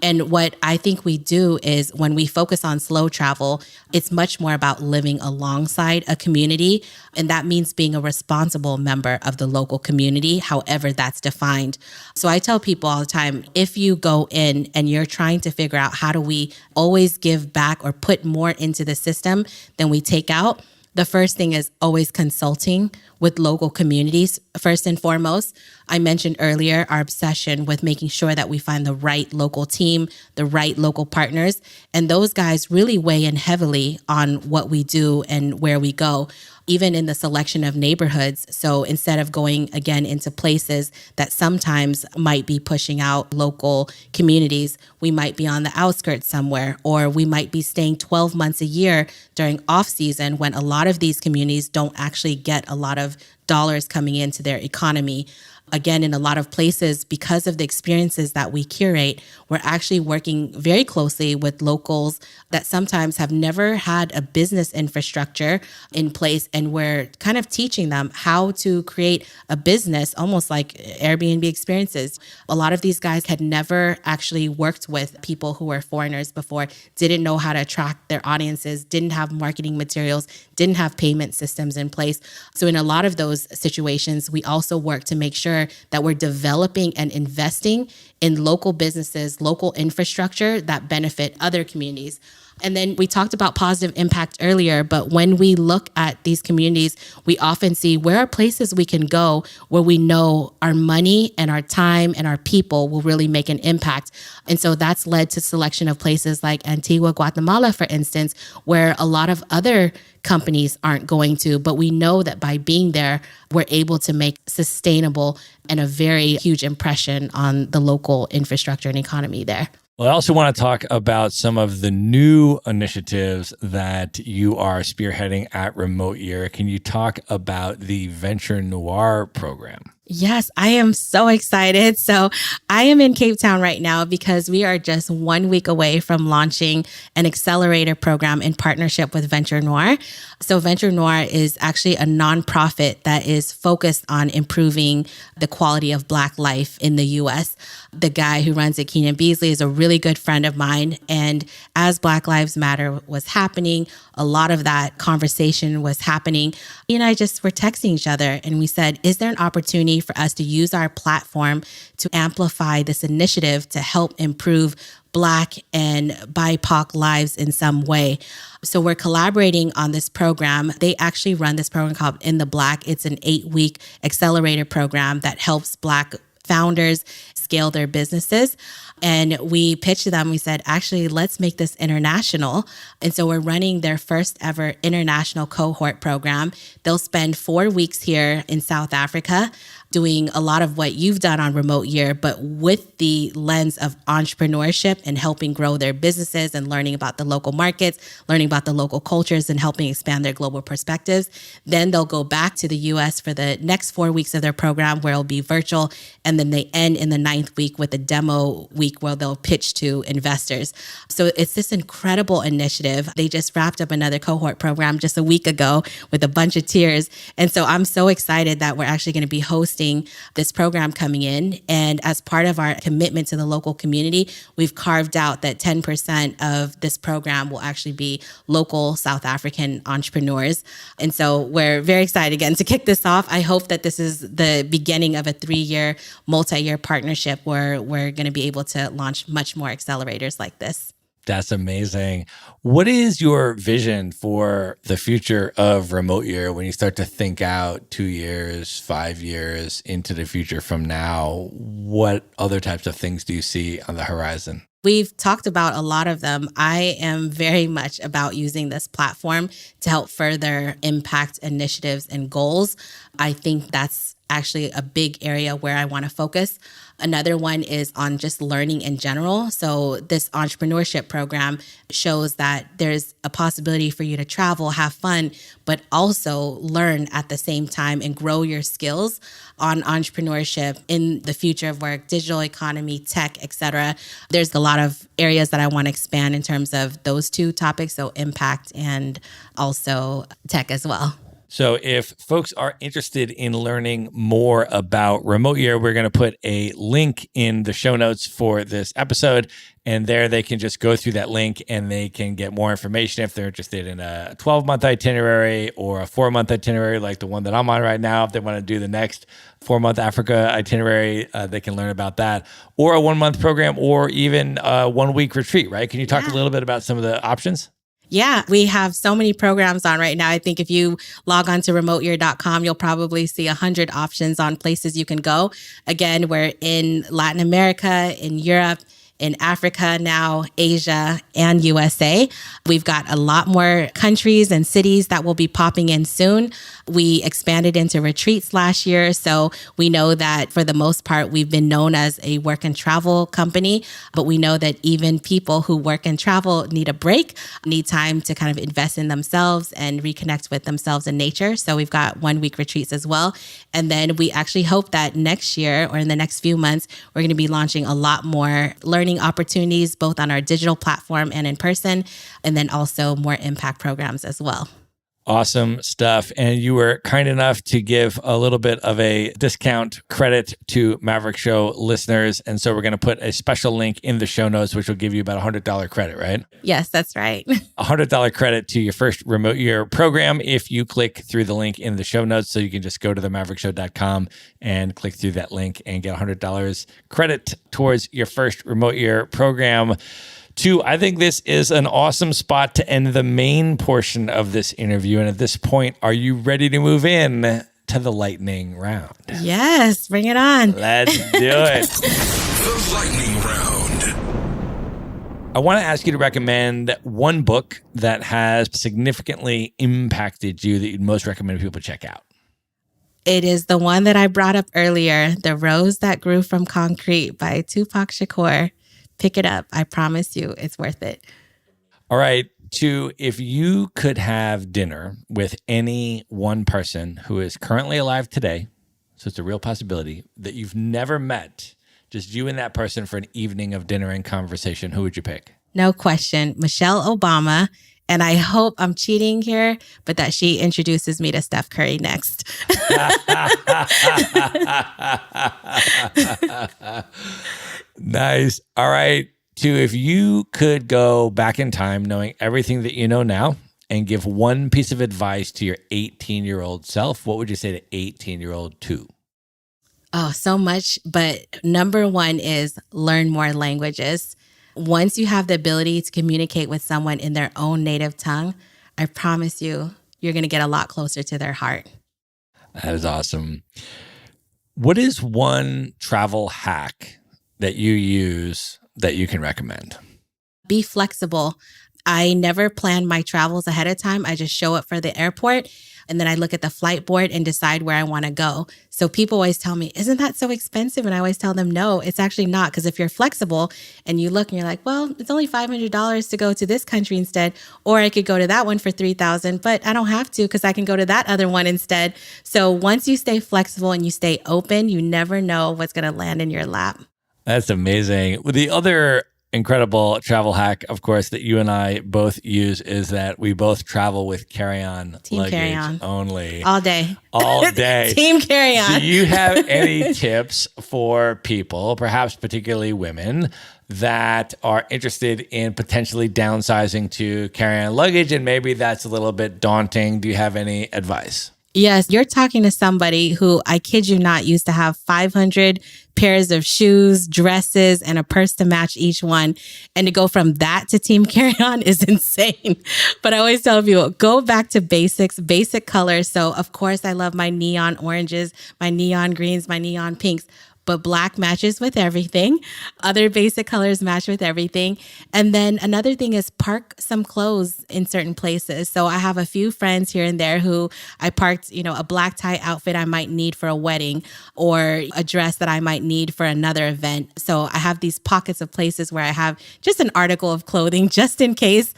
And what I think we do is when we focus on slow travel, it's much more about living alongside a community. And that means being a responsible member of the local community, however that's defined. So I tell people all the time, if you go in and you're trying to figure out how do we always give back or put more into the system than we take out, the first thing is always consulting with local communities. First and foremost, I mentioned earlier our obsession with making sure that we find the right local team, the right local partners, and those guys really weigh in heavily on what we do and where we go, even in the selection of neighborhoods. So instead of going again into places that sometimes might be pushing out local communities, we might be on the outskirts somewhere, or we might be staying 12 months a year during off season when a lot of these communities don't actually get a lot of dollars coming into their economy. Again, in a lot of places, because of the experiences that we curate, we're actually working very closely with locals that sometimes have never had a business infrastructure in place. And we're kind of teaching them how to create a business, almost like Airbnb experiences. A lot of these guys had never actually worked with people who were foreigners before, didn't know how to attract their audiences, didn't have marketing materials, didn't have payment systems in place. So in a lot of those situations, we also work to make sure that we're developing and investing in local businesses, local infrastructure that benefit other communities. And then we talked about positive impact earlier, but when we look at these communities, we often see where are places we can go where we know our money and our time and our people will really make an impact. And so that's led to selection of places like Antigua, Guatemala, for instance, where a lot of other companies aren't going to, but we know that by being there, we're able to make sustainable and a very huge impression on the local infrastructure and economy there. Well, I also want to talk about some of the new initiatives that you are spearheading at Remote Year. Can you talk about the Venture Noir program? Yes, I am so excited. So I am in Cape Town right now because we are just 1 week away from launching an accelerator program in partnership with Venture Noir. So Venture Noir is actually a nonprofit that is focused on improving the quality of Black life in the U.S. The guy who runs it, Keenan Beasley, is a really good friend of mine. And as Black Lives Matter was happening, a lot of that conversation was happening. He and I just were texting each other and we said, is there an opportunity for us to use our platform to amplify this initiative to help improve Black and BIPOC lives in some way? So we're collaborating on this program. They actually run this program called In the Black. It's an 8-week accelerator program that helps Black founders scale their businesses. And we pitched them, we said, actually, let's make this international. And so we're running their first ever international cohort program. They'll spend 4 weeks here in South Africa doing a lot of what you've done on Remote Year, but with the lens of entrepreneurship and helping grow their businesses and learning about the local markets, learning about the local cultures and helping expand their global perspectives. Then they'll go back to the US for the next 4 weeks of their program where it'll be virtual. And then they end in the 9th week with a demo week where they'll pitch to investors. So it's this incredible initiative. They just wrapped up another cohort program just a week ago with a bunch of tiers. And so I'm so excited that we're actually going to be hosting this program coming in. And as part of our commitment to the local community, we've carved out that 10% of this program will actually be local South African entrepreneurs. And so we're very excited again to kick this off. I hope that this is the beginning of a 3-year, multi-year partnership where we're going to be able to launch much more accelerators like this. That's amazing. What is your vision for the future of Remote Year when you start to think out 2 years, 5 years into the future from now? What other types of things do you see on the horizon? We've talked about a lot of them. I am very much about using this platform to help further impact initiatives and goals. I think that's actually a big area where I want to focus. Another one is on just learning in general. So this entrepreneurship program shows that there's a possibility for you to travel, have fun, but also learn at the same time and grow your skills on entrepreneurship in the future of work, digital economy, tech, etc. There's a lot of areas that I want to expand in terms of those two topics, so impact and also tech as well. So if folks are interested in learning more about Remote Year, we're going to put a link in the show notes for this episode. And there they can just go through that link and they can get more information if they're interested in a 12-month itinerary or a 4-month itinerary like the one that I'm on right now. If they want to do the next 4-month Africa itinerary, they can learn about that. Or a 1-month program or even a 1-week retreat, right? Can you talk a little bit about some of the options? Yeah, we have so many programs on right now. I think if you log on to remoteyear.com, you'll probably see 100 options on places you can go. Again, we're in Latin America, in Europe, in Africa now, Asia, and USA. We've got a lot more countries and cities that will be popping in soon. We expanded into retreats last year. So we know that for the most part, we've been known as a work and travel company, but we know that even people who work and travel need a break, need time to kind of invest in themselves and reconnect with themselves in nature. So we've got 1-week retreats as well. And then we actually hope that next year or in the next few months, we're going to be launching a lot more learning opportunities, both on our digital platform and in person, and then also more impact programs as well. Awesome stuff. And you were kind enough to give a little bit of a discount credit to Maverick Show listeners. And so we're going to put a special link in the show notes, which will give you about $100 credit, right? Yes, that's right. $100 credit to your first Remote Year program if you click through the link in the show notes. So you can just go to themaverickshow.com and click through that link and get $100 credit towards your first Remote Year program. 2, I think this is an awesome spot to end the main portion of this interview. And at this point, are you ready to move in to the lightning round? Yes, bring it on. Let's do it. The lightning round. I want to ask you to recommend one book that has significantly impacted you that you'd most recommend people check out. It is the one that I brought up earlier, The Rose That Grew from Concrete by Tupac Shakur. Pick it up. I promise you it's worth it. All right. Two, if you could have dinner with any one person who is currently alive today, so it's a real possibility, that you've never met, just you and that person for an evening of dinner and conversation, who would you pick? No question. Michelle Obama. And I hope I'm cheating here, but that she introduces me to Steph Curry next. Nice. All right. Two, if you could go back in time knowing everything that you know now and give one piece of advice to your 18-year-old self, what would you say to 18-year-old two? Oh, so much. But number one is learn more languages. Once you have the ability to communicate with someone in their own native tongue, I promise you, you're going to get a lot closer to their heart. That is awesome. What is one travel hack that you use that you can recommend? Be flexible. I never plan my travels ahead of time. I just show up for the airport and then I look at the flight board and decide where I want to go. So people always tell me, isn't that so expensive? And I always tell them, no, it's actually not. Because if you're flexible and you look and you're like, well, it's only $500 to go to this country instead, or I could go to that one for $3,000, but I don't have to because I can go to that other one instead. So once you stay flexible and you stay open, you never know what's going to land in your lap. That's amazing. Well, the other incredible travel hack, of course, that you and I both use is that we both travel with carry-on Team luggage carry-on. only. All day. All day. Team carry-on. Do you have any tips for people, perhaps particularly women, that are interested in potentially downsizing to carry-on luggage and maybe that's a little bit daunting? Do you have any advice? Yes, you're talking to somebody who, I kid you not, used to have 500 pairs of shoes, dresses, and a purse to match each one. And to go from that to team carry-on is insane. But I always tell people, go back to basics, basic colors. So, of course, I love my neon oranges, my neon greens, my neon pinks. But black matches with everything. Other basic colors match with everything. And then another thing is park some clothes in certain places. So I have a few friends here and there who I parked, a black tie outfit I might need for a wedding or a dress that I might need for another event. So I have these pockets of places where I have just an article of clothing just in case.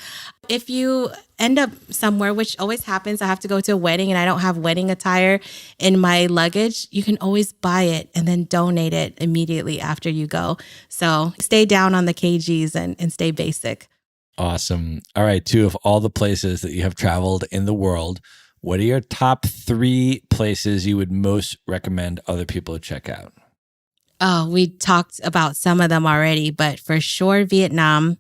If you end up somewhere, which always happens, I have to go to a wedding and I don't have wedding attire in my luggage, you can always buy it and then donate it immediately after you go. So stay down on the kgs and stay basic. Awesome. All right, two, of all the places that you have traveled in the world, what are your top 3 places you would most recommend other people to check out? Oh, we talked about some of them already, but for sure, Vietnam.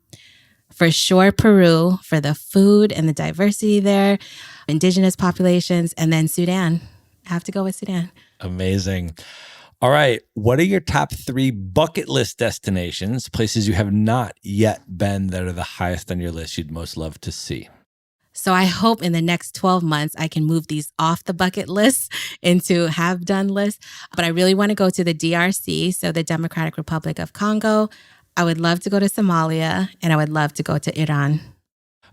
For sure, Peru, for the food and the diversity there, indigenous populations, and then Sudan. I have to go with Sudan. Amazing. All right. What are your top 3 bucket list destinations, places you have not yet been that are the highest on your list you'd most love to see? So I hope in the next 12 months, I can move these off the bucket list into have done list. But I really want to go to the DRC, so the Democratic Republic of Congo. I would love to go to Somalia, and I would love to go to Iran.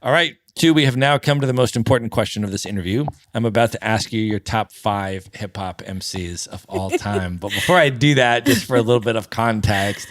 All right, 2, we have now come to the most important question of this interview. I'm about to ask you your top 5 hip hop MCs of all time. But before I do that, just for a little bit of context,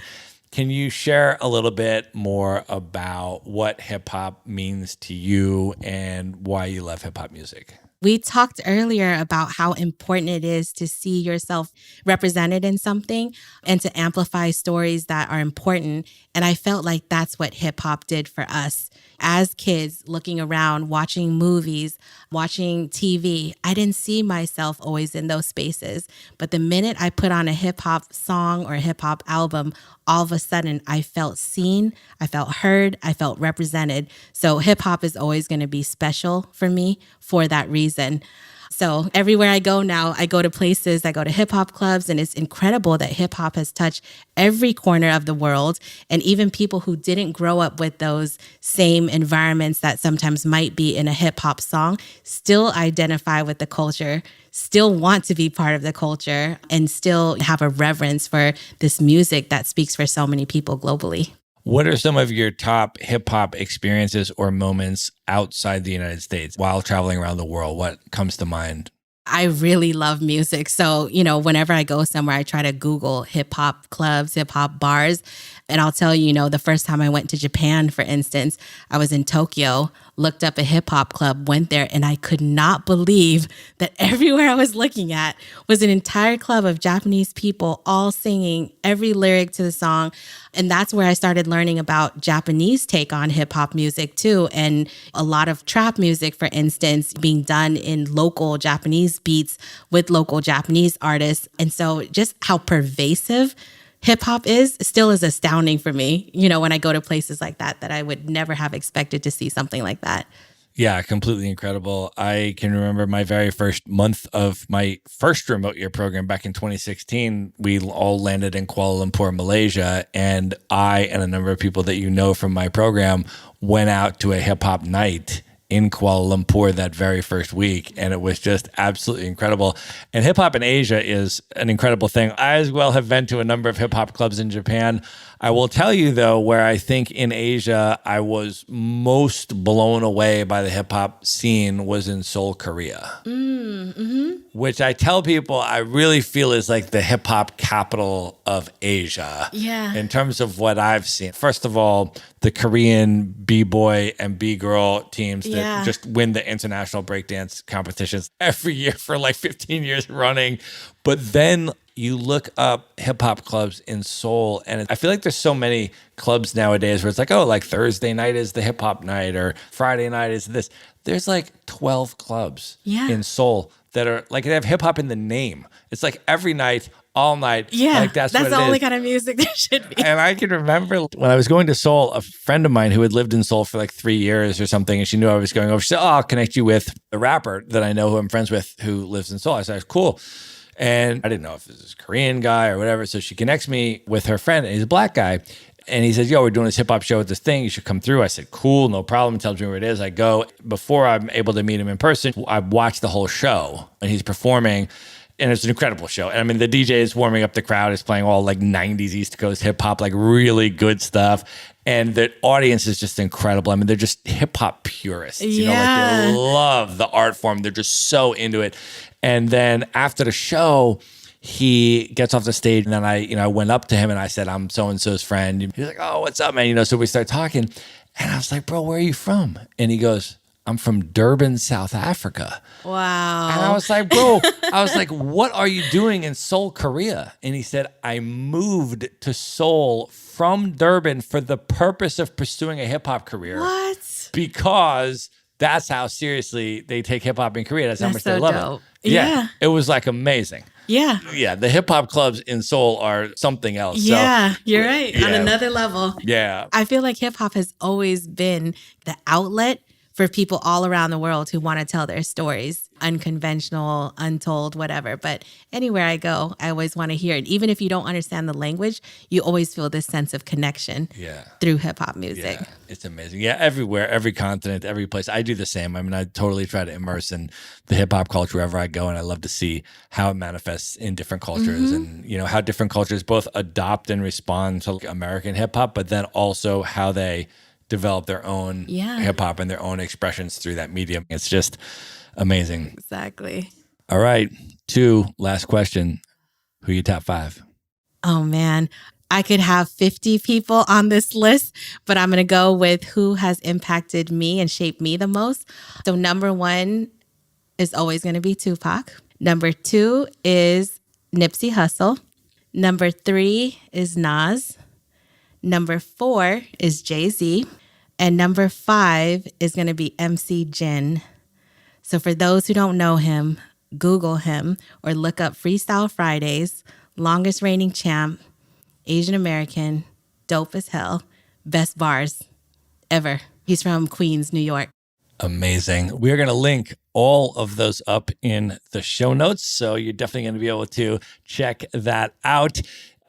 can you share a little bit more about what hip hop means to you and why you love hip hop music? We talked earlier about how important it is to see yourself represented in something and to amplify stories that are important. And I felt like that's what hip hop did for us. As kids, looking around, watching movies, watching TV, I didn't see myself always in those spaces. But the minute I put on a hip hop song or a hip hop album, all of a sudden I felt seen, I felt heard, I felt represented. So hip hop is always going to be special for me for that reason. So everywhere I go now, I go to places, I go to hip hop clubs, and it's incredible that hip hop has touched every corner of the world. And even people who didn't grow up with those same environments that sometimes might be in a hip hop song still identify with the culture, still want to be part of the culture, and still have a reverence for this music that speaks for so many people globally. What are some of your top hip hop experiences or moments outside the United States while traveling around the world? What comes to mind? I really love music. So, whenever I go somewhere, I try to Google hip hop clubs, hip hop bars. And I'll tell you, the first time I went to Japan, for instance, I was in Tokyo, looked up a hip hop club, went there, and I could not believe that everywhere I was looking at was an entire club of Japanese people all singing every lyric to the song. And that's where I started learning about Japanese take on hip hop music too. And a lot of trap music, for instance, being done in local Japanese beats with local Japanese artists. And so just how pervasive hip hop is still is astounding for me, when I go to places like that I would never have expected to see something like that. Yeah, completely incredible. I can remember my very first month of my first remote year program back in 2016. We all landed in Kuala Lumpur, Malaysia, and I and a number of people that you know from my program went out to a hip hop night in Kuala Lumpur that very first week, and it was just absolutely incredible. And hip hop in Asia is an incredible thing. I as well have been to a number of hip hop clubs in Japan. I will tell you though, where I think in Asia I was most blown away by the hip hop scene was in Seoul, Korea. Which I tell people I really feel is like the hip hop capital of Asia. Yeah. In terms of what I've seen. First of all, the Korean B-boy and B-girl teams that just win the international breakdance competitions every year for like 15 years running. But then you look up hip hop clubs in Seoul, and I feel like there's so many clubs nowadays where it's like, oh, like Thursday night is the hip hop night or Friday night is this. There's like 12 clubs in Seoul that are like, they have hip hop in the name. It's like every night, all night. Yeah, like that's the what only kind of music there should be. And I can remember when I was going to Seoul, a friend of mine who had lived in Seoul for like 3 years or something, and she knew I was going over. She said, oh, I'll connect you with a rapper that I know who I'm friends with who lives in Seoul. I said, cool. And I didn't know if it was a Korean guy or whatever. So she connects me with her friend, and he's a black guy. And he says, yo, we're doing this hip hop show at this thing. You should come through. I said, cool, no problem. He tells me where it is. I go. Before I'm able to meet him in person, I watch the whole show, and he's performing. And it's an incredible show. And I mean, the DJ is warming up the crowd, is playing all like 90s East Coast hip hop, like really good stuff. And the audience is just incredible. I mean, they're just hip hop purists. You know, like they love the art form. They're just so into it. And then after the show, he gets off the stage, and then I went up to him and I said, I'm so-and-so's friend. He's like, oh, what's up, man? So we start talking, and I was like, bro, where are you from? And he goes, I'm from Durban, South Africa. Wow. And I was like, bro, what are you doing in Seoul, Korea? And he said, I moved to Seoul from Durban for the purpose of pursuing a hip hop career. What? Because that's how seriously they take hip hop in Korea. That's how much so they love dope. it. Yeah. It was like amazing. Yeah. Yeah. The hip hop clubs in Seoul are something else. Yeah, you're right. Yeah. On another level. Yeah. I feel like hip hop has always been the outlet for people all around the world who want to tell their stories, unconventional, untold, whatever. But anywhere I go, I always want to hear it. Even if you don't understand the language, you always feel this sense of connection through hip hop music. Yeah, it's amazing. Yeah, everywhere, every continent, every place. I do the same. I mean, I totally try to immerse in the hip hop culture wherever I go, and I love to see how it manifests in different cultures and, how different cultures both adopt and respond to American hip hop, but then also how they develop their own hip hop and their own expressions through that medium. It's just amazing. Exactly. All right. 2, last question. Who are your top 5? Oh, man. I could have 50 people on this list, but I'm going to go with who has impacted me and shaped me the most. So number 1 is always going to be Tupac. Number 2 is Nipsey Hussle. Number 3 is Nas. Number 4 is Jay-Z. And number 5 is going to be MC Jin. So for those who don't know him, Google him or look up Freestyle Fridays, longest reigning champ, Asian American, dope as hell, best bars ever. He's from Queens, New York. Amazing. We're going to link all of those up in the show notes, so you're definitely going to be able to check that out.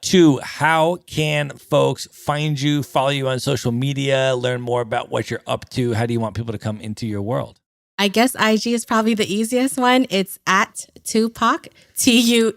2, how can folks find you, follow you on social media, learn more about what you're up to? How do you want people to come into your world? I guess IG is probably the easiest one. It's at Tupac, Tuepac,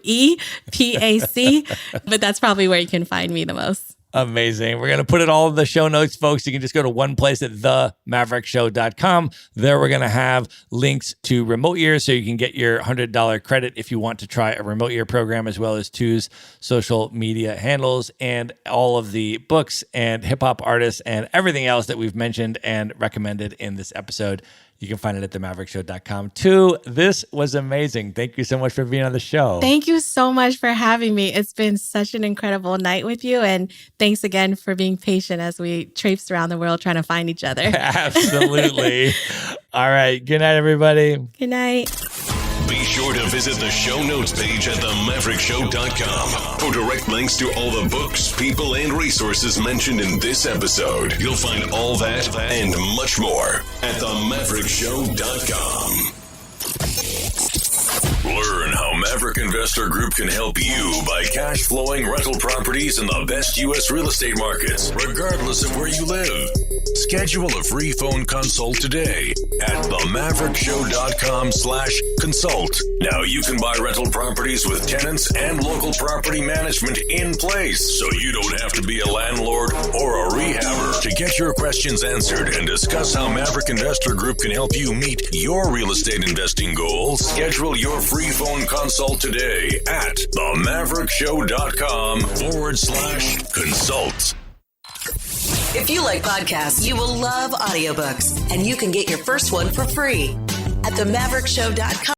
but that's probably where you can find me the most. Amazing. We're going to put it all in the show notes, folks. You can just go to one place at themaverickshow.com. There we're going to have links to Remote Year so you can get your $100 credit if you want to try a Remote Year program, as well as Tu's social media handles and all of the books and hip hop artists and everything else that we've mentioned and recommended in this episode. You can find it at themaverickshow.com. Tu, this was amazing. Thank you so much for being on the show. Thank you so much for having me. It's been such an incredible night with you. And thanks again for being patient as we traipsed around the world trying to find each other. Absolutely. All right. Good night, everybody. Good night. Be sure to visit the show notes page at themaverickshow.com for direct links to all the books, people, and resources mentioned in this episode. You'll find all that and much more at themaverickshow.com. Learn how Maverick Investor Group can help you buy cash flowing rental properties in the best U.S. real estate markets, regardless of where you live. Schedule a free phone consult today at themaverickshow.com/consult. Now you can buy rental properties with tenants and local property management in place, so you don't have to be a landlord or a rehabber. To get your questions answered and discuss how Maverick Investor Group can help you meet your real estate investing goals, schedule your free phone consult today at themaverickshow.com/consult. If you like podcasts, you will love audiobooks, and you can get your first one for free at themaverickshow.com.